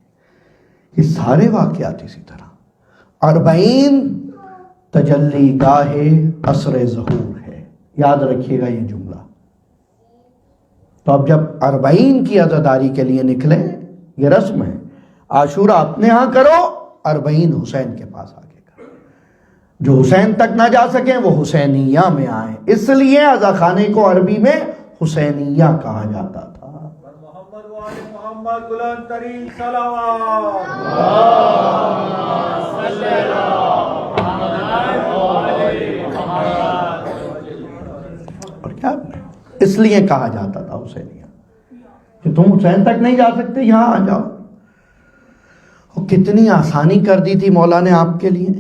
یہ سارے واقعات اسی طرح۔ 40 تجلی گاہ عصر ظہور ہے، یاد رکھیے گا یہ جملہ۔ تو اب جب 40 کی عزاداری کے لیے نکلے، یہ رسم ہے، عاشورہ اپنے ہاں کرو، 40 حسین کے پاس آگے کرو۔ جو حسین تک نہ جا سکیں وہ حسینیہ میں آئیں، اس لیے عزا خانے کو عربی میں حسینیہ کہا جاتا تھا۔ محمد وآل محمد بلند ترین صلوات۔ اور کیا اس لیے کہا جاتا تھا حسینیہ کہ تم حسین تک نہیں جا سکتے، یہاں آ جاؤ۔ اور کتنی آسانی کر دی تھی مولا نے آپ کے لیے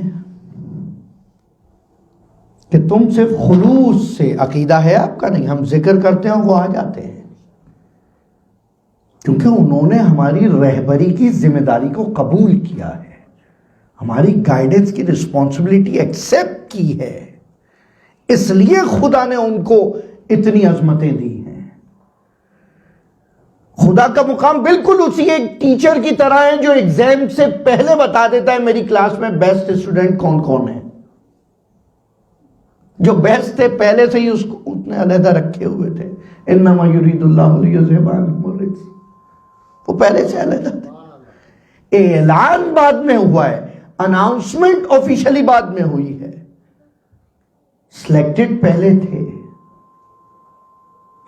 کہ تم صرف خلوص سے، عقیدہ ہے آپ کا نہیں، ہم ذکر کرتے ہیں وہ آ جاتے ہیں، کیونکہ انہوں نے ہماری رہبری کی ذمہ داری کو قبول کیا ہے، ہماری گائیڈنس کی رسپانسبلٹی ایکسیپٹ کی ہے، اس لیے خدا نے ان کو اتنی عظمتیں دی ہیں۔ خدا کا مقام بالکل اسی ایک ٹیچر کی طرح ہے جو ایگزام سے پہلے بتا دیتا ہے میری کلاس میں بیسٹ اسٹوڈنٹ کون کون ہے۔ جو بیسٹ تھے پہلے سے ہی اس کو اتنے علیحدہ رکھے ہوئے تھے، انما یرید اللہ لیذھب عنکم الرجس، وہ پہلے سے علیحدہ تھے۔ اعلان بعد میں ہوا ہے، اناؤنسمنٹ آفیشلی بعد میں ہوئی ہے، سلیکٹڈ پہلے تھے۔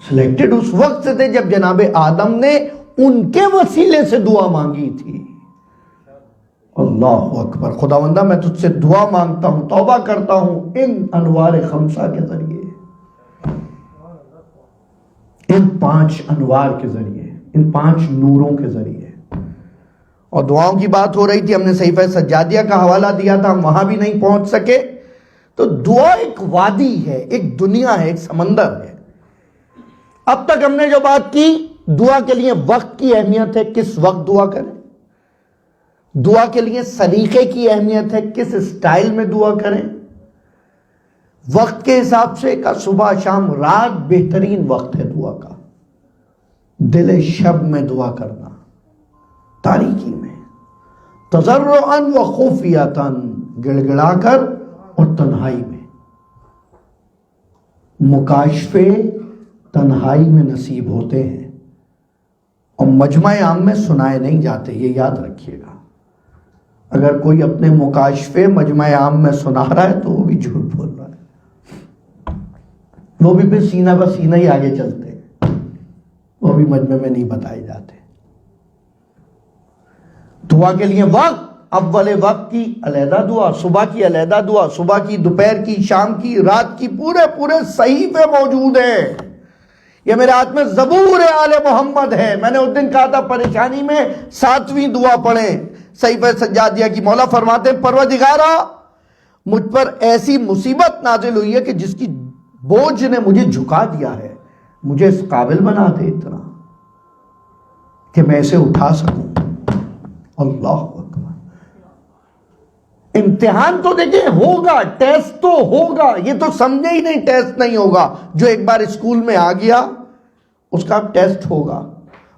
سلیکٹڈ اس وقت سے تھے جب جناب آدم نے ان کے وسیلے سے دعا مانگی تھی۔ اللہ اکبر، خداوندہ میں تجھ سے دعا مانگتا ہوں، توبہ کرتا ہوں ان انوار خمسہ کے ذریعے، ان 5 انوار کے ذریعے، ان 5 نوروں کے ذریعے۔ اور دعاؤں کی بات ہو رہی تھی، ہم نے صحیفہ سجادیہ کا حوالہ دیا تھا، ہم وہاں بھی نہیں پہنچ سکے۔ تو دعا ایک وادی ہے، ایک دنیا ہے، ایک سمندر ہے۔ اب تک ہم نے جو بات کی، دعا کے لیے وقت کی اہمیت ہے، کس وقت دعا کریں۔ دعا کے لیے سلیقے کی اہمیت ہے، کس اسٹائل میں دعا کریں۔ وقت کے حساب سے کا صبح شام رات بہترین وقت ہے دعا کا۔ دل شب میں دعا کرنا، تاریکی میں، تضرعاً و خفیۃً، گڑ گڑا کر اور تنہائی میں۔ مکاشفے تنہائی میں نصیب ہوتے ہیں اور مجمع عام میں سنائے نہیں جاتے، یہ یاد رکھیے گا۔ اگر کوئی اپنے مکاشفے مجمع عام میں سنا رہا ہے تو وہ بھی جھوٹ بول رہا ہے، وہ بھی پھر سینہ بہ سینہ ہی آگے چلتے ہیں، وہ بھی مجمع میں نہیں بتائے جاتے۔ دعا کے لیے وقت، اول وقت کی علیحدہ دعا، صبح کی علیحدہ دعا، صبح کی، دوپہر کی، شام کی، رات کی، پورے صحیفے موجود ہیں۔ یہ میرے ہاتھ میں زبور آل محمد ہے۔ میں نے اس دن کہا تھا پریشانی میں 7ویں دعا پڑھیں صحیفہ سجادیہ کی۔ مولا فرماتے ہیں پروردگارا مجھ پر ایسی مصیبت نازل ہوئی ہے کہ جس کی بوجھ نے مجھے جھکا دیا ہے، مجھے اس قابل بنا دے اتنا کہ میں اسے اٹھا سکوں۔ اللہ اکبر۔ امتحان تو دیکھیں ہوگا، ٹیسٹ تو ہوگا، یہ تو سمجھے ہی نہیں ٹیسٹ نہیں ہوگا۔ جو ایک بار اسکول میں آ گیا اس کا ٹیسٹ ہوگا۔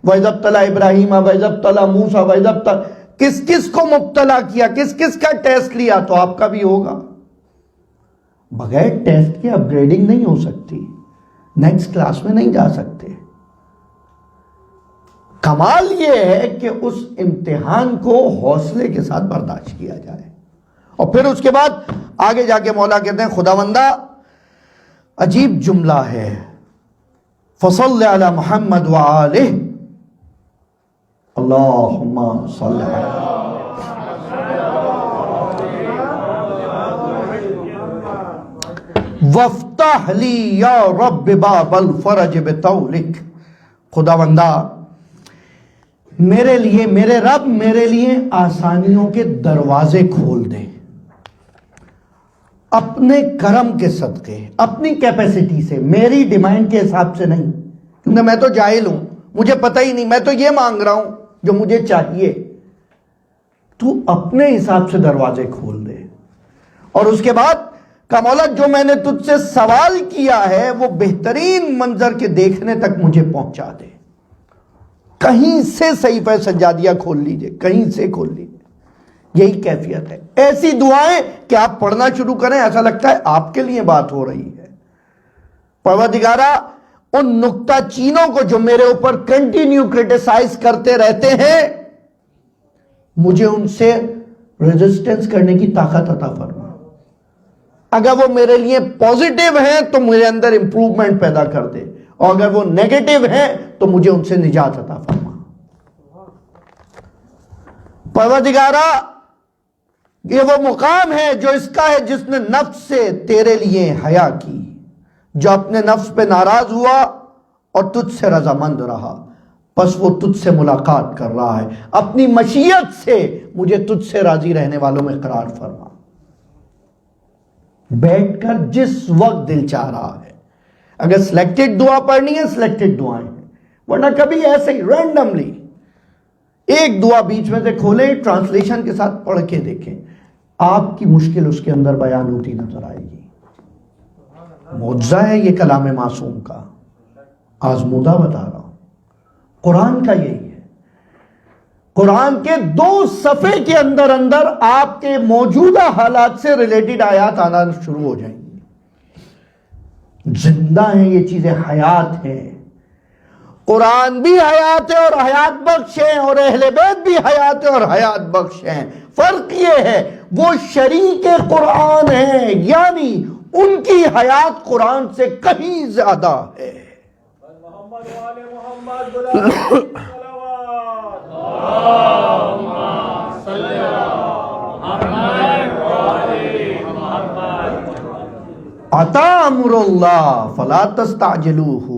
وَإِذَا ابْتَلَىٰ إِبْرَاهِيمَ وَإِذَا ابْتَلَىٰ مُوسَىٰ وَإِذَا ابْتَلَىٰ، کس کس کو مبتلا کیا، کس کس کا ٹیسٹ لیا، تو آپ کا بھی ہوگا۔ بغیر ٹیسٹ کے اپ گریڈنگ نہیں ہو سکتی، نیکسٹ کلاس میں نہیں جا سکتے۔ کمال یہ ہے کہ اس امتحان کو حوصلے کے ساتھ برداشت کیا جائے، اور پھر اس کے بعد آگے جا کے مولا کہتے ہیں خداوندہ عجیب جملہ ہے، فصل علی محمد وآلہ اللہم صلی علی وفتح لی یا رب باب الفرج بطولک۔ خداوندہ میرے لیے، میرے رب میرے لیے آسانیوں کے دروازے کھول دے، اپنے کرم کے صدقے، اپنی کیپیسٹی سے، میری ڈیمانڈ کے حساب سے نہیں، کیونکہ میں تو جاہل ہوں، مجھے پتہ ہی نہیں، میں تو یہ مانگ رہا ہوں جو مجھے چاہیے۔ تو اپنے حساب سے دروازے کھول دے، اور اس کے بعد کہ مولا جو میں نے تجھ سے سوال کیا ہے وہ بہترین منظر کے دیکھنے تک مجھے پہنچا دے۔ کہیں سے صحیفہ سجادیہ کھول لیجئے، کہیں سے کھول لیجئے، یہی کیفیت ہے۔ ایسی دعائیں کہ آپ پڑھنا شروع کریں ایسا لگتا ہے آپ کے لیے بات ہو رہی ہے۔ پروردگارہ ان نکتہ چینوں کو جو میرے اوپر کنٹینیو کرٹیسائز کرتے رہتے ہیں، مجھے ان سے ریزسٹنس کرنے کی طاقت عطا فرما۔ اگر وہ میرے لیے پوزیٹیو ہیں تو میرے اندر امپروومنٹ پیدا کر دے، اور اگر وہ نیگیٹو ہیں تو مجھے ان سے نجات عطا فرما۔ پروردگارہ یہ وہ مقام ہے جو اس کا ہے جس نے نفس سے تیرے لیے حیا کی، جو اپنے نفس پہ ناراض ہوا اور تجھ سے رضامند رہا، پس وہ تجھ سے ملاقات کر رہا ہے، اپنی مشیت سے مجھے تجھ سے راضی رہنے والوں میں قرار فرما۔ بیٹھ کر جس وقت دل چاہ رہا ہے، اگر سلیکٹڈ دعا پڑھنی ہے سلیکٹڈ دعائیں ہیں، ورنہ کبھی ایسے ہی رینڈملی ایک دعا بیچ میں سے کھولیں، ٹرانسلیشن کے ساتھ پڑھ کے دیکھیں، آپ کی مشکل اس کے اندر بیان ہوتی نظر آئے گی۔ معجزہ ہے یہ کلام معصوم کا، آزمودہ بتا رہا ہوں، قرآن کا یہی ہے۔ قرآن کے 2 صفحے کے اندر آپ کے موجودہ حالات سے ریلیٹڈ آیات آنا شروع ہو جائیں گی۔ زندہ ہیں یہ چیزیں، حیات ہیں۔ قرآن بھی حیات ہے اور حیات بخش ہیں، اور اہل بیت بھی حیات ہے اور حیات بخش ہیں۔ فرق یہ ہے وہ شریک قرآن ہیں، یعنی ان کی حیات قرآن سے کہیں زیادہ ہے۔ محمد وآل محمد غلام ترین صلوات۔ عطا امر اللہ فلا تستعجلوہ،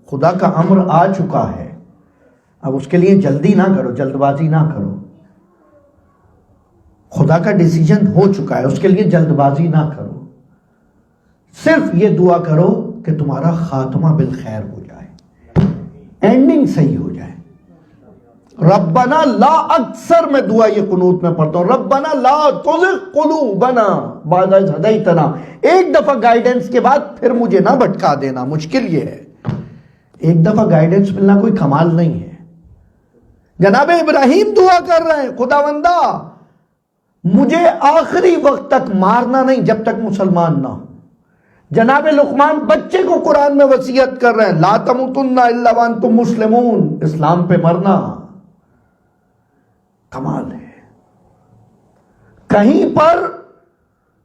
خدا کا امر آ چکا ہے، اب اس کے لیے جلدی نہ کرو، جلد بازی نہ کرو۔ خدا کا ڈیسیجن ہو چکا ہے، اس کے لیے جلد بازی نہ کرو، صرف یہ دعا کرو کہ تمہارا خاتمہ بالخیر ہو جائے، اینڈنگ صحیح ہو جائے۔ ربنا لا، اکثر میں دعا یہ قنوت میں پڑھتا ہوں، ربنا لا تزغ قلوبنا بعد اذ ہدیتنا، ایک دفعہ گائیڈنس کے بعد پھر مجھے نہ بھٹکا دینا۔ مشکل یہ ہے، ایک دفعہ گائیڈنس ملنا کوئی کمال نہیں ہے۔ جناب ابراہیم دعا کر رہے ہیں، خداوندہ مجھے آخری وقت تک مارنا نہیں جب تک مسلمان نہ ہو۔ جناب لقمان بچے کو قرآن میں وصیت کر رہے ہیں، لا تموتن الا وانتم مسلمون، اسلام پہ مرنا کمال ہے۔ کہیں پر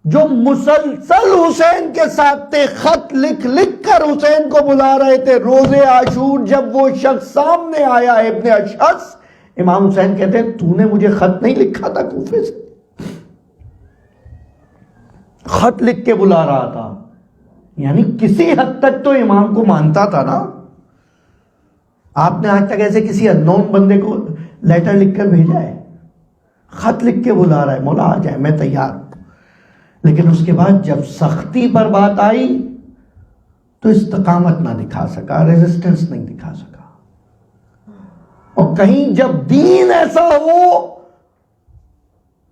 جو مسلسل حسین کے ساتھ تھے، خط لکھ لکھ کر حسین کو بلا رہے تھے، روز عاشور جب وہ شخص سامنے آیا ابن اشعث، امام حسین کہتے ہیں تو نے مجھے خط نہیں لکھا تھا کوفے سے؟ خط لکھ کے بلا رہا تھا، یعنی کسی حد تک تو امام کو مانتا تھا نا۔ آپ نے آج تک ایسے کسی اننون بندے کو لیٹر لکھ کر بھیجا ہے؟ خط لکھ کے بلا رہا ہے، مولا آ جائے میں تیار ہوں۔ لیکن اس کے بعد جب سختی پر بات آئی تو استقامت نہ دکھا سکا، ریزسٹنس نہیں دکھا سکا۔ اور کہیں جب دین ایسا ہو،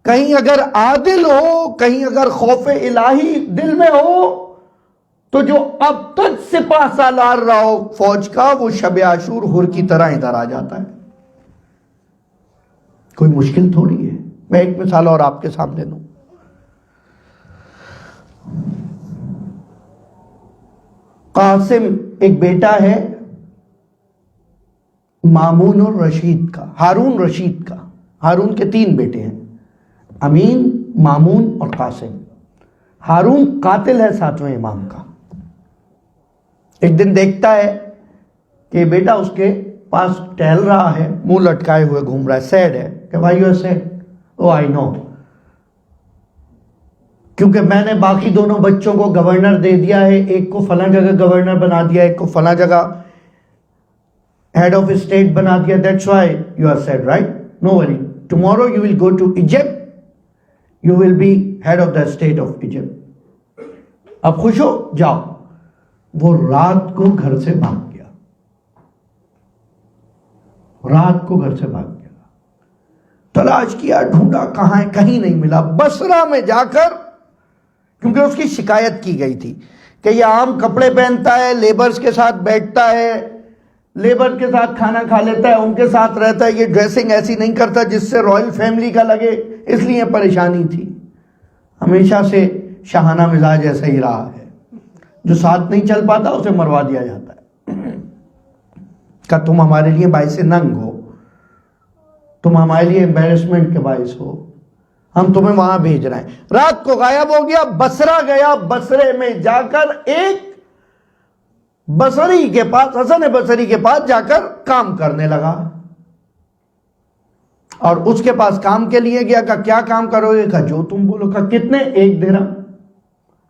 کہیں اگر عادل ہو، کہیں اگر خوف الہی دل میں ہو، تو جو اب تک سپاہ سالار رہا ہو فوج کا، وہ شب عاشور ہر کی طرح ادھر آ جاتا ہے۔ کوئی مشکل تھوڑی ہے. میں ایک مثال اور آپ کے سامنے دوں. قاسم ایک بیٹا ہے مامون اور رشید کا، ہارون رشید کا. ہارون کے 3 بیٹے ہیں، امین، مامون اور قاسم. ہارون قاتل ہے 7ویں امام کا. ایک دن دیکھتا ہے کہ بیٹا اس کے پاس ٹہل رہا ہے، منہ لٹکائے ہوئے گھوم رہا ہے. سیڈ ہے کہ بھائی یو سیڈ. او آئی نو، کیونکہ میں نے باقی دونوں بچوں کو گورنر دے دیا ہے، ایک کو فلاں جگہ گورنر بنا دیا، ایک کو فلاں جگہ ہیڈ آف اسٹیٹ بنا دیا. That's why you are sad, right? No worry, tomorrow you will go to Egypt, you will be head of the state of Egypt. اب خوش ہو جاؤ. وہ رات کو گھر سے بھاگ گیا، رات کو گھر سے بھاگ گیا. تلاش کیا، ڈھونڈا، کہاں ہے، کہیں نہیں ملا. بصرہ میں جا کر، کیونکہ اس کی شکایت کی گئی تھی کہ یہ عام کپڑے پہنتا ہے، لیبرز کے ساتھ بیٹھتا ہے، لیبر کے ساتھ کھانا کھا لیتا ہے، ان کے ساتھ رہتا ہے، یہ ڈریسنگ ایسی نہیں کرتا جس سے رائل فیملی کا لگے، اس لیے پریشانی تھی. ہمیشہ سے شاہانہ مزاج ایسا ہی رہا ہے، جو ساتھ نہیں چل پاتا اسے مروا دیا جاتا ہے کہ تم ہمارے لیے باعث ننگ ہو، تم ہمارے لیے امبیرسمنٹ کے باعث ہو، ہم تمہیں وہاں بھیج رہے ہیں. رات کو غائب ہو گیا، بصرہ گیا. بصرے میں جا کر ایک بصری کے پاس، حسن بصری کے پاس جا کر کام کرنے لگا. اور اس کے پاس کام کے لیے گیا. کہا کیا کام کرو گے؟ کہا جو تم بولو. کہا کتنے؟ 1 درہم.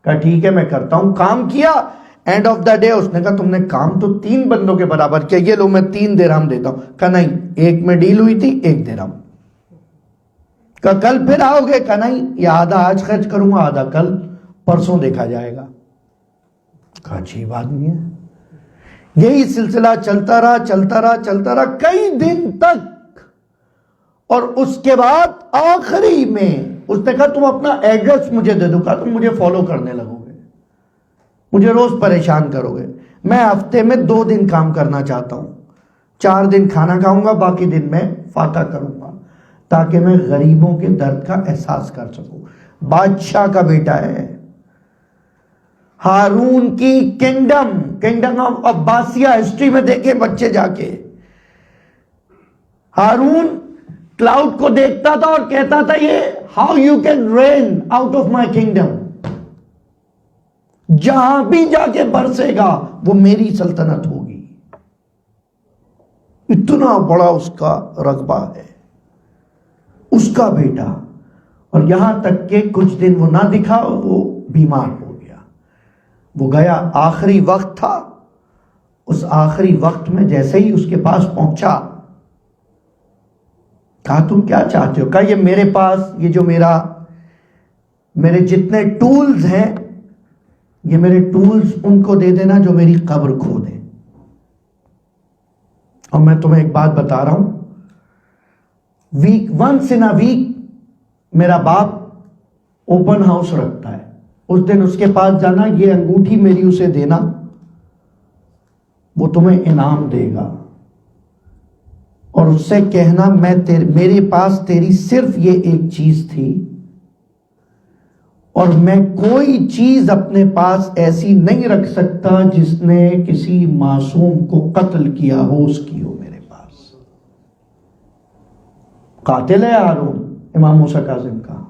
کہا ٹھیک ہے میں کرتا ہوں. کام کیا. اینڈ آف دا ڈے اس نے کہا تم نے کام تو 3 بندوں کے برابر کیا، یہ لو میں 3 درہم دیتا ہوں. کہا نہیں، ایک میں ڈیل ہوئی تھی، 1 درہم. کہا کل پھر آؤ گے؟ کہا نہیں، یہ آدھا آج خرچ کروں گا، آدھا کل، پرسوں دیکھا جائے گا. کہا عجیب آدمی ہے. یہی سلسلہ چلتا رہا کئی دن تک. اور اس کے بعد آخری میں اس نے کہا تم اپنا ایڈریس مجھے دے دو. کہا تم مجھے فالو کرنے لگو گے، مجھے روز پریشان کرو گے. میں ہفتے میں 2 دن کام کرنا چاہتا ہوں، 4 دن کھانا کھاؤں گا، باقی دن میں فاقہ کروں گا، تاکہ میں غریبوں کے درد کا احساس کر سکوں. بادشاہ کا بیٹا ہے. ہارون کی کنگڈم آف عباسیہ ہسٹری میں دیکھیں بچے جا کے. ہارون کلاؤڈ کو دیکھتا تھا اور کہتا تھا یہ how you can run out of my kingdom. جہاں بھی جا کے برسے گا وہ میری سلطنت ہوگی. اتنا بڑا اس کا رقبہ ہے، اس کا بیٹا. اور یہاں تک کہ کچھ دن وہ نہ دکھا، وہ بیمار ہو گیا. وہ گیا، آخری وقت تھا. اس آخری وقت میں جیسے ہی اس کے پاس پہنچا، کہا تم کیا چاہتے ہو؟ کہا یہ میرے پاس یہ جو میرے جتنے ٹولز ہیں، یہ میرے ٹولز ان کو دے دینا جو میری قبر کھو دیں. اور میں تمہیں ایک بات بتا رہا ہوں، ونس ان اے ویک میرا باپ اوپن ہاؤس رکھتا ہے. اس دن اس کے پاس جانا، یہ انگوٹھی میری اسے دینا، وہ تمہیں انعام دے گا. اور اس سے کہنا میرے پاس تیری صرف یہ ایک چیز تھی، اور میں کوئی چیز اپنے پاس ایسی نہیں رکھ سکتا جس نے کسی معصوم کو قتل کیا ہو، اس کی ہو میرے پاس. قاتل ہے ہارون امام موسیٰ کاظم کا.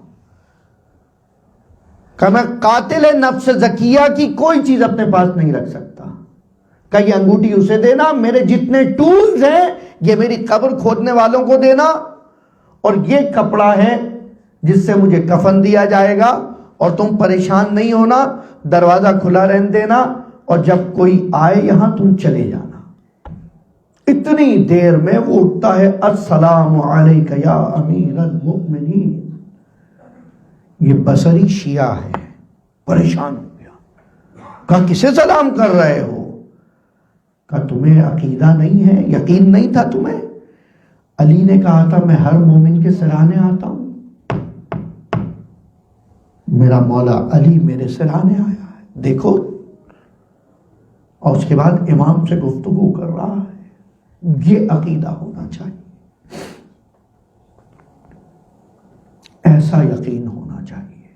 کہ میں قاتل نفس زکیہ کی کوئی چیز اپنے پاس نہیں رکھ سکتا. کہ یہ انگوٹھی اسے دینا، میرے جتنے ٹولز ہیں یہ میری قبر کھودنے والوں کو دینا، اور یہ کپڑا ہے جس سے مجھے کفن دیا جائے گا، اور تم پریشان نہیں ہونا، دروازہ کھلا رہنے دینا، اور جب کوئی آئے یہاں تم چلے جانا. اتنی دیر میں وہ اٹھتا ہے، السلام علیک یا امیر المؤمنین. یہ بصری شیعہ ہے، پریشان ہو گیا. کہا کسے سلام کر رہے ہو؟ کہا تمہیں عقیدہ نہیں ہے، یقین نہیں تھا تمہیں؟ علی نے کہا تھا میں ہر مومن کے سرانے آتا ہوں، میرا مولا علی میرے سرانے آیا ہے، دیکھو. اور اس کے بعد امام سے گفتگو کر رہا ہے. یہ عقیدہ ہونا چاہیے. ایسا یقین ہونا چاہیے،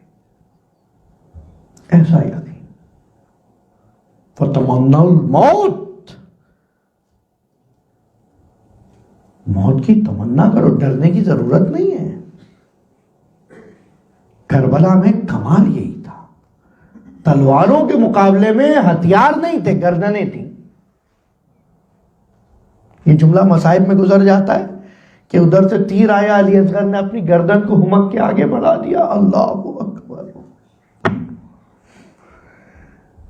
ایسا یقین۔ فتمنوا الموت، موت کی تمنا کرو، ڈرنے کی ضرورت نہیں ہے۔ کربلا میں کمال یہی تھا، تلواروں کے مقابلے میں ہتھیار نہیں تھے، گردنیں تھیں۔ یہ جملہ مصائب میں گزر جاتا ہے کہ ادھر سے تیر آیا، علی اصغر نے اپنی گردن کو ہمک کے آگے بڑھا دیا، اللہ اکبر۔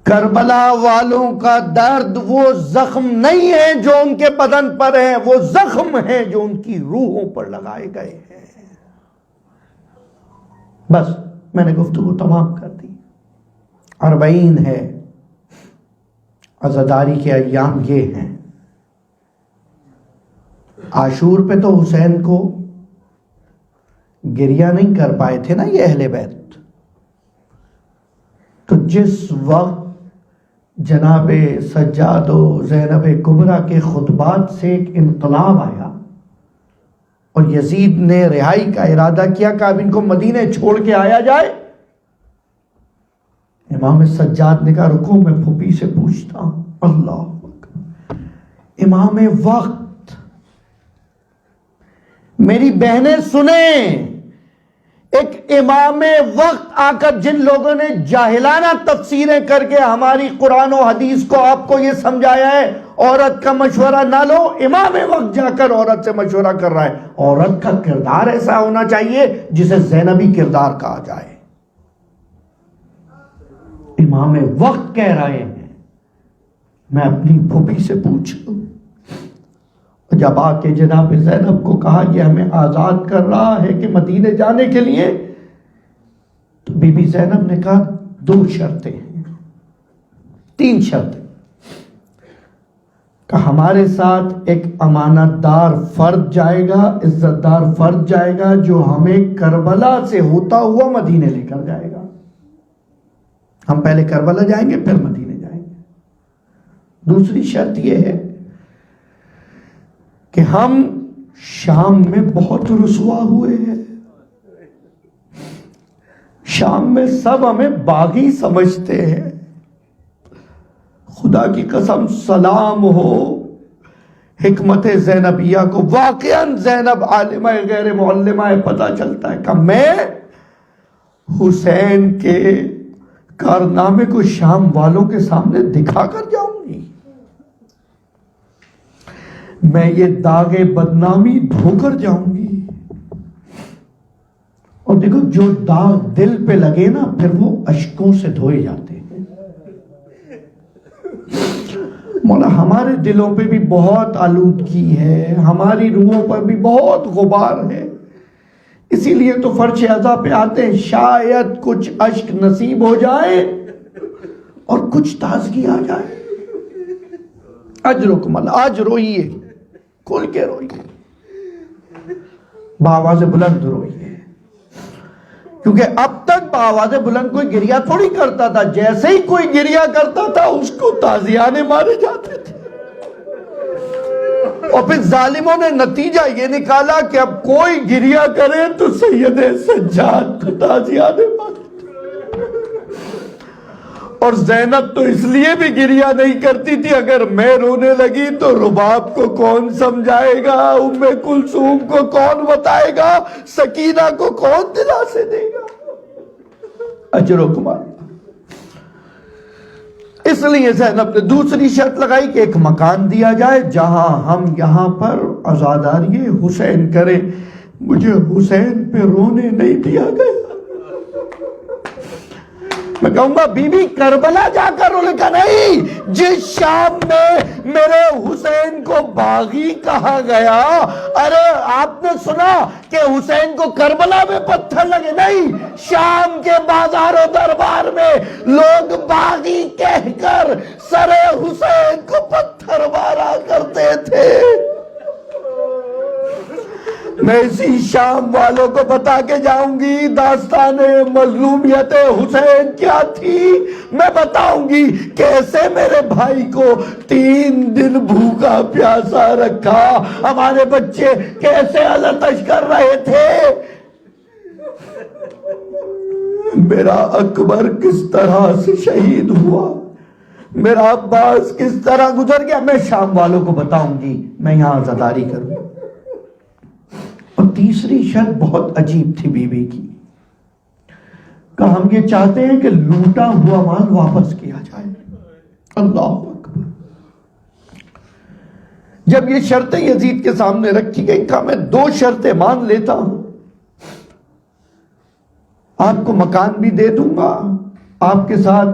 کربلا والوں کا درد وہ زخم نہیں ہے جو ان کے بدن پر ہے، وہ زخم ہے جو ان کی روحوں پر لگائے گئے ہیں۔ بس میں نے گفتگو تمام کر دی۔ 40 ہے، عزاداری کے ایام یہ ہیں۔ عاشور پہ تو حسین کو گریہ نہیں کر پائے تھے نا یہ اہل بیت، تو جس وقت جناب سجاد و زینب کبریٰ کے خطبات سے ایک انقلاب آیا اور یزید نے رہائی کا ارادہ کیا کہ اب ان کو مدینے چھوڑ کے آیا جائے، امام سجاد نے کہا رکو میں پھوپھی سے پوچھتا ہوں۔ اللہ اکبر۔ امام وقت، میری بہنیں سنیں، ایک امام وقت آ کر جن لوگوں نے جاہلانہ تفسیریں کر کے ہماری قرآن و حدیث کو آپ کو یہ سمجھایا ہے عورت کا مشورہ نہ لو، امام وقت جا کر عورت سے مشورہ کر رہا ہے۔ عورت کا کردار ایسا ہونا چاہیے جسے زینبی کردار کہا جائے۔ امام وقت کہہ رہے ہیں میں اپنی پھوپھی سے پوچھوں، جب آ کے جناب زینب کو کہا یہ ہمیں آزاد کر رہا ہے کہ مدینے جانے کے لیے، تو بی بی زینب نے کہا 2 شرطیں ہیں، 3 شرطیں، کہ ہمارے ساتھ ایک امانت دار فرد جائے گا، عزت دار فرد جائے گا جو ہمیں کربلا سے ہوتا ہوا مدینے لے کر جائے گا۔ ہم پہلے کربلا جائیں گے پھر مدینے جائیں گے۔ دوسری شرط یہ ہے کہ ہم شام میں بہت رسوا ہوئے ہیں، شام میں سب ہمیں باغی سمجھتے ہیں، خدا کی قسم سلام ہو حکمت زینبیہ کو، واقعاً زینب عالمہ غیر معلمہ ہے، پتہ چلتا ہے کہ میں حسین کے کارنامے کو شام والوں کے سامنے دکھا کر جاؤں گی، میں یہ داغ بدنامی دھو کر جاؤں گی۔ اور دیکھو جو داغ دل پہ لگے نا پھر وہ اشکوں سے دھوئے جاتے ہیں۔ مولا ہمارے دلوں پہ بھی بہت آلودگی ہے، ہماری روحوں پر بھی بہت غبار ہے، اسی لیے تو فرش عزا پہ آتے ہیں شاید کچھ اشک نصیب ہو جائے اور کچھ تازگی آ جائے۔ اجرکم اللہ، آج روئیے، کھل کے روئیے، بآواز بلند روئیے، کیونکہ اب تک بآواز بلند کوئی گریہ تھوڑی کرتا تھا، جیسے ہی کوئی گریہ کرتا تھا اس کو تازیانے مارے جاتے تھے، اور پھر ظالموں نے نتیجہ یہ نکالا کہ اب کوئی گریہ کرے تو سید سجاد کو تازیانے مارے۔ اور زینب تو اس لیے بھی گریہ نہیں کرتی تھی، اگر میں رونے لگی تو رباب کو کون سمجھائے گا، ام کلثوم کو کون بتائے گا، سکینہ کو کون دلاسے دے گا۔ اجرکم اللہ۔ اس لیے زینب نے دوسری شرط لگائی کہ ایک مکان دیا جائے جہاں ہم یہاں پر عزاداری حسین کریں، مجھے حسین پہ رونے نہیں دیا گیا۔ میں کہوں گا بی بی کربلا جا کر رو، لکھا نہیں جس شام میں میرے حسین کو باغی کہا گیا، ارے آپ نے سنا کہ حسین کو کربلا میں پتھر لگے؟ نہیں، شام کے بازار و دربار میں لوگ باغی کہہ کر سر حسین کو پتھر مارا کرتے تھے۔ میں اسی شام والوں کو بتا کے جاؤں گی داستان مظلومیت حسین کیا تھی، میں بتاؤں گی کیسے میرے بھائی کو 3 دن بھوکا پیاسا رکھا، ہمارے بچے کیسے التش کر رہے تھے۔ میرا اکبر کس طرح سے شہید ہوا، میرا عباس کس طرح گزر گیا، میں شام والوں کو بتاؤں گی، میں یہاں عزاداری کروں۔ اور تیسری شرط بہت عجیب تھی بیوی کی، کہ ہم یہ چاہتے ہیں کہ لوٹا ہوا مال واپس کیا جائے۔ اللہ اکبر۔ جب یہ شرطیں یزید کے سامنے رکھی گئی، کہا میں 2 شرطیں مان لیتا ہوں، آپ کو مکان بھی دے دوں گا، آپ کے ساتھ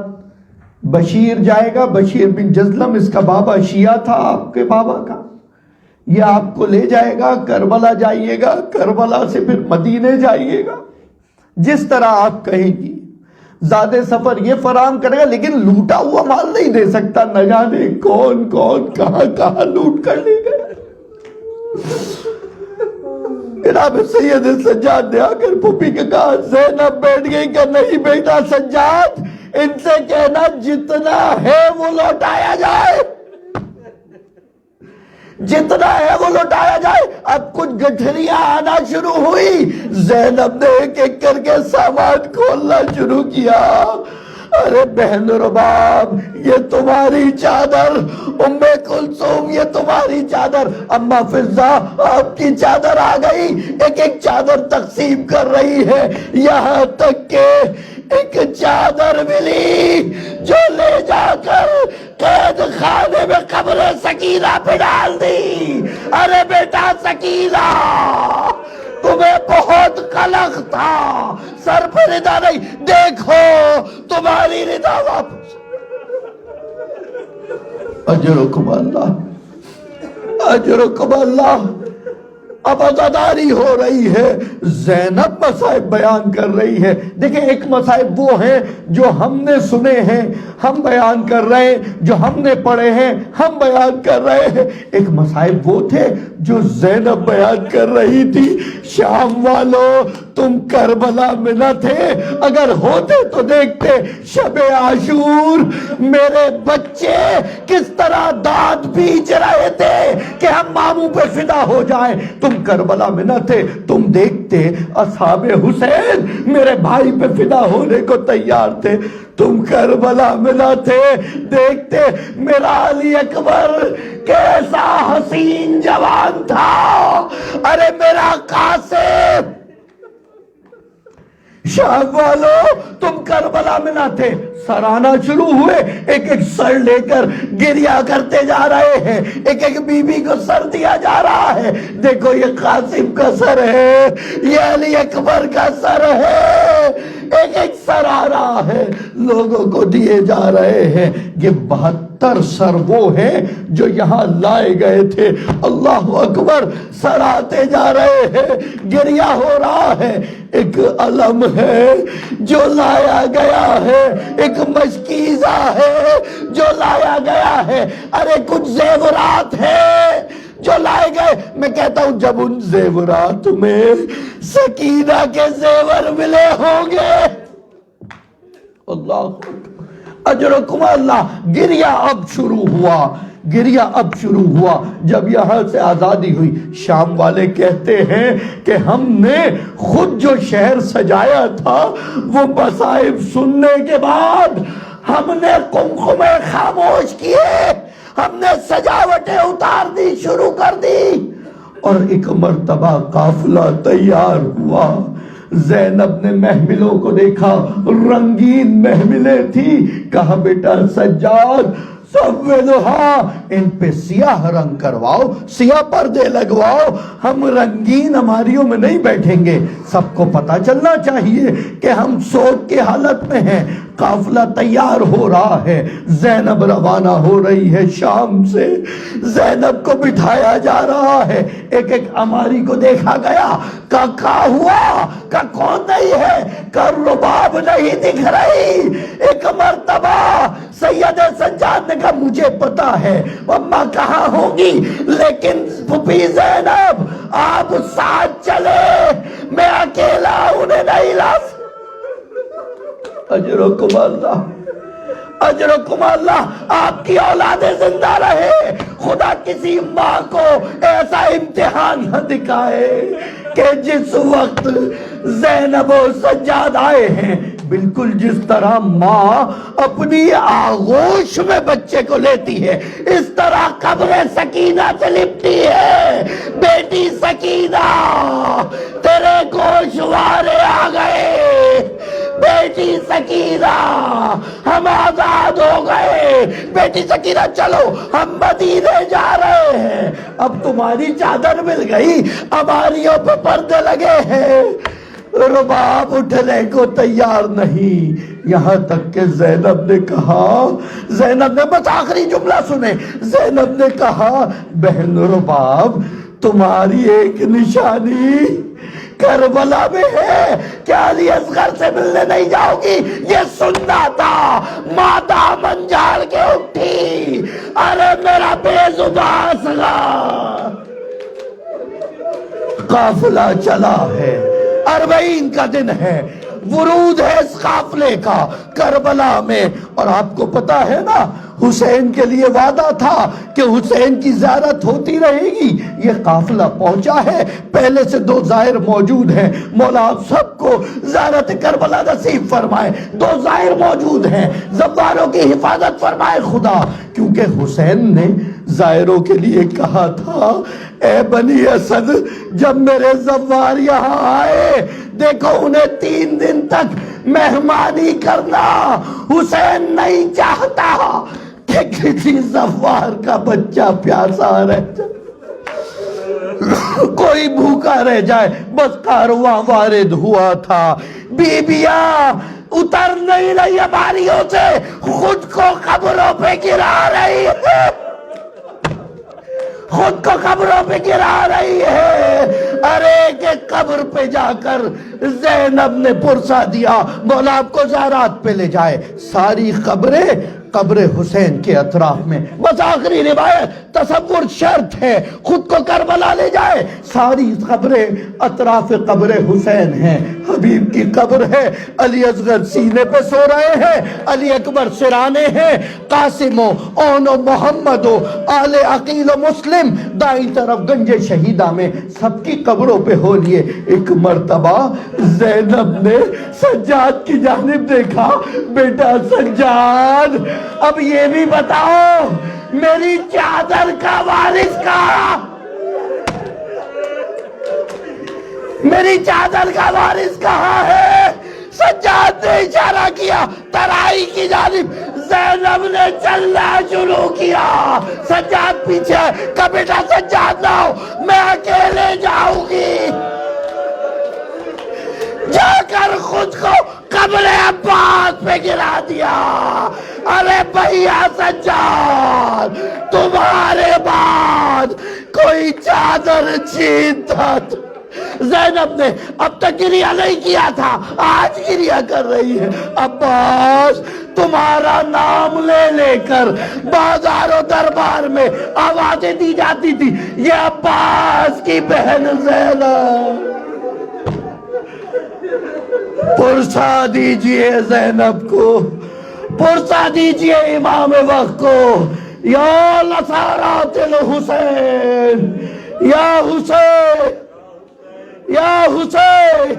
بشیر جائے گا، بشیر بن جزلم، اس کا بابا شیعہ تھا آپ کے بابا کا، یہ آپ کو لے جائے گا، کربلا جائیے گا، کربلا سے پھر مدینے جائیے گا، جس طرح آپ کہیں گی، زیادہ سفر یہ فراہم کرے گا، لیکن لوٹا ہوا مال نہیں دے سکتا، نہ جانے کون کون کہاں کہاں لوٹ کر لے گئے۔ جناب سید سجاد نے آ کر پھوپھی کے کہا، زینب بیٹھ گئی کہ نہیں بیٹا سجاد، ان سے کہنا جتنا ہے وہ لوٹایا جائے، جتنا ہے وہ لوٹایا جائے۔ اب کچھ گٹھریاں آنا شروع ہوئی، زینب نے ایک ایک کر کے سامان کھولنا شروع کیا۔ ارے بہن رباب، یہ تمہاری چادر، ام کلثوم یہ تمہاری چادر، اما فضہ آپ کی چادر آ گئی، ایک ایک چادر تقسیم کر رہی ہے، یہاں تک کہ ایک چادر ملی جو لے جا کر قید خانے میں قبر سکینہ پہ ڈال دی۔ ارے بیٹا سکینہ، تمہیں بہت قلق تھا، سر پر ردا نہیں، دیکھو تمہاری ردا واپس۔ اجرکم اللہ، اجرکم اللہ۔ اب عزاداری ہو رہی ہے، زینب مصائب بیان کر رہی ہے۔ دیکھیں ایک مصائب وہ ہیں جو ہم نے سنے ہیں، ہم بیان کر رہے ہیں، جو ہم نے پڑھے ہیں ہم بیان کر رہے ہیں، ایک مصائب وہ تھے جو زینب بیان کر رہی تھی۔ شام والوں تم کربلا میں نہ تھے، اگر ہوتے تو دیکھتے شب عاشور میرے بچے کس طرح داد بیچ رہے تھے کہ ہم ماموں پہ فدا ہو جائیں، تم کربلا میں نہ تھے، تم دیکھتے اصحاب حسین میرے بھائی پہ فدا ہونے کو تیار تھے، تم کربلا میں نہ تھے، دیکھتے میرا علی اکبر کیسا حسین جوان تھا، ارے میرا قاسم۔ شام والوں تم کربلا میں نہ تھے، سرانا شروع ہوئے، ایک ایک سر لے کر گریا کرتے جا رہے ہیں، ایک ایک بی بی کو سر دیا جا رہا ہے، دیکھو یہ قاسم کا سر ہے، یہ علی اکبر کا سر ہے، ایک ایک سر آ رہا ہے، لوگوں کو دیے جا رہے ہیں۔ یہ 72 سر وہ ہیں جو یہاں لائے گئے تھے، اللہ اکبر، سر آتے جا رہے ہیں، گریا ہو رہا ہے، ایک علم ہے جو لایا گیا ہے، ایک مشکیزہ ہے جو لایا گیا ہے، ارے کچھ زیورات ہے جو لائے گئے۔ میں کہتا ہوں جب ان زیورات میں سکینہ کے زیور ملے ہوں گے، اللہ اجرکم اللہ، گریا اب شروع ہوا، گریا اب شروع ہوا۔ جب یہاں سے آزادی ہوئی، شام والے کہتے ہیں کہ ہم نے خود جو شہر سجایا تھا وہ مصائب سننے کے بعد ہم نے قمقمے خاموش کیے، ہم نے سجاوٹیں اتارنی شروع کر دی، اور ایک مرتبہ قافلہ تیار ہوا۔ زینب نے محملوں کو دیکھا، رنگین محملیں تھی، کہا بیٹا سجاد سوّدھا، ان پہ سیاہ رنگ کرواؤ، سیاہ پردے لگواؤ، ہم رنگین ہماریوں میں نہیں بیٹھیں گے، سب کو پتا چلنا چاہیے کہ ہم سوگ کی حالت میں ہیں۔ قافلہ تیار ہو رہا ہے، زینب روانہ ہو رہی ہے شام سے، زینب کو بٹھایا جا رہا ہے، ایک ایک ہماری کو دیکھا گیا، کہا ہوا کہ کون نہیں ہے، کہ رباب نہیں دکھ رہی۔ ایک مرتبہ سید سجاد نے کہا مجھے پتا ہے اماں کہاں ہوں گی، لیکن پھوپھی زینب آپ ساتھ چلے، میں اکیلا انہیں نہیں لا۔ اجرکم اللہ، اجرکم اللہ، آپ کی اولادیں زندہ رہے، خدا کسی ماں کو ایسا امتحان نہ دکھائے کہ جس وقت زینب و سجاد آئے ہیں بالکل جس طرح ماں اپنی آغوش میں بچے کو لیتی ہے اس طرح قبر سکینہ سے لپٹی ہے. بیٹی سکینہ تیرے گوشوارے آ گئے. بیٹی سکینہ ہم آزاد ہو گئے. بیٹی سکینہ چلو ہم مدینے جا رہے ہیں. اب تمہاری چادر مل گئی, ہماریوں پہ پردے لگے ہیں. رباب اٹھنے کو تیار نہیں, یہاں تک کہ زینب نے کہا, زینب نے بس آخری جملہ سنے, زینب نے کہا بہن رباب تمہاری ایک نشانی کربلا میں ہے, کیا علی اصغر سے ملنے نہیں جاؤ گی؟ یہ سننا تھا. ماں دامن جھاڑ کے اٹھی, ارے میرا بے زبان اصغر. قافلہ چلا ہے, 40 کا دن ہے, ورود ہے اس قافلے کا کربلا میں. اور آپ کو پتا ہے نا حسین کے لیے وعدہ تھا کہ حسین کی زیارت ہوتی رہے گی. یہ قافلہ پہنچا ہے, پہلے سے 2 زائر موجود ہیں. مولا آپ سب کو زیارت کربلا نصیب فرمائے. 2 زائر موجود ہیں, زواروں کی حفاظت فرمائے خدا, کیونکہ حسین نے زائروں کے لیے کہا تھا اے بنی اسد جب میرے زوار یہاں آئے دیکھو انہیں 3 دن تک مہمانی کرنا. حسین نہیں چاہتا کہ کسی زوار کا بچہ پیاسا رہ جائے, کوئی بھوکا رہ جائے. بس کارواں وارد ہوا تھا, بیبیاں اتر نہیں رہی باریوں سے, خود کو قبروں پہ گرا رہی ہے, خود کو قبروں پہ گرا رہی ہے. ارے کہ قبر پہ جا کر زینب نے پرسا دیا مولا آپ کو زیارات پہ لے جائے. ساری قبریں قبر حسین کے اطراف میں, بس آخری روایت تصور شرط ہے خود کو کربلا لے جائے. ساری قبریں اطراف قبر حسین ہیں. حبیب کی قبر ہے, علی اصغر سینے پہ سو رہے ہیں, علی اکبر سرانے ہیں, قاسم و اون و محمد و آل عقیل و مسلم دائیں طرف گنج شہیدہ میں, سب کی قبروں پہ ہو لیے. ایک مرتبہ زینب نے سجاد کی جانب دیکھا, بیٹا سجاد اب یہ بھی بتاؤ میری چادر کا وارث کہاں, میری چادر کا وارث کہاں ہے؟ سجاد نے اشارہ کیا ترائی کی جانب. زینب نے چلنا شروع کیا, سجاد پیچھے, کہ بیٹا سجاد نہ ہو میں اکیلے جاؤں گی. جا کر خود کو قبر عباس پہ گرا دیا. ارے بھیا سجاد تمہارے بعد کوئی چادر چھینتا. زینب نے اب تک گریہ نہیں کیا تھا, آج گریہ کر رہی ہے. عباس تمہارا نام لے لے کر بازار و دربار میں آوازیں دی جاتی تھی, یہ عباس کی بہن زینب. پرسا دیجئے زینب کو, پرسا دیجئے امام وقت کو, یا لسارات الحسین, یا حسین, یا حسین,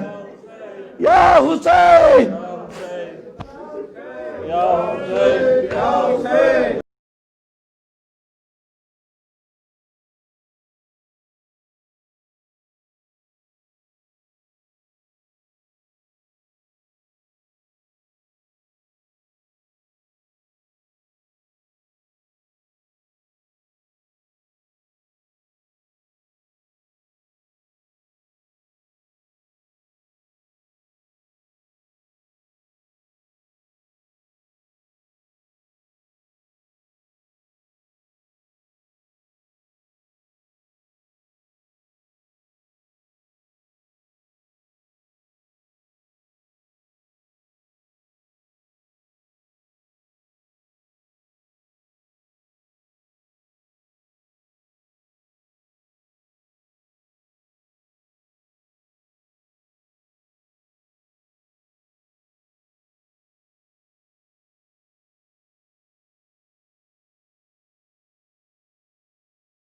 یا حسین.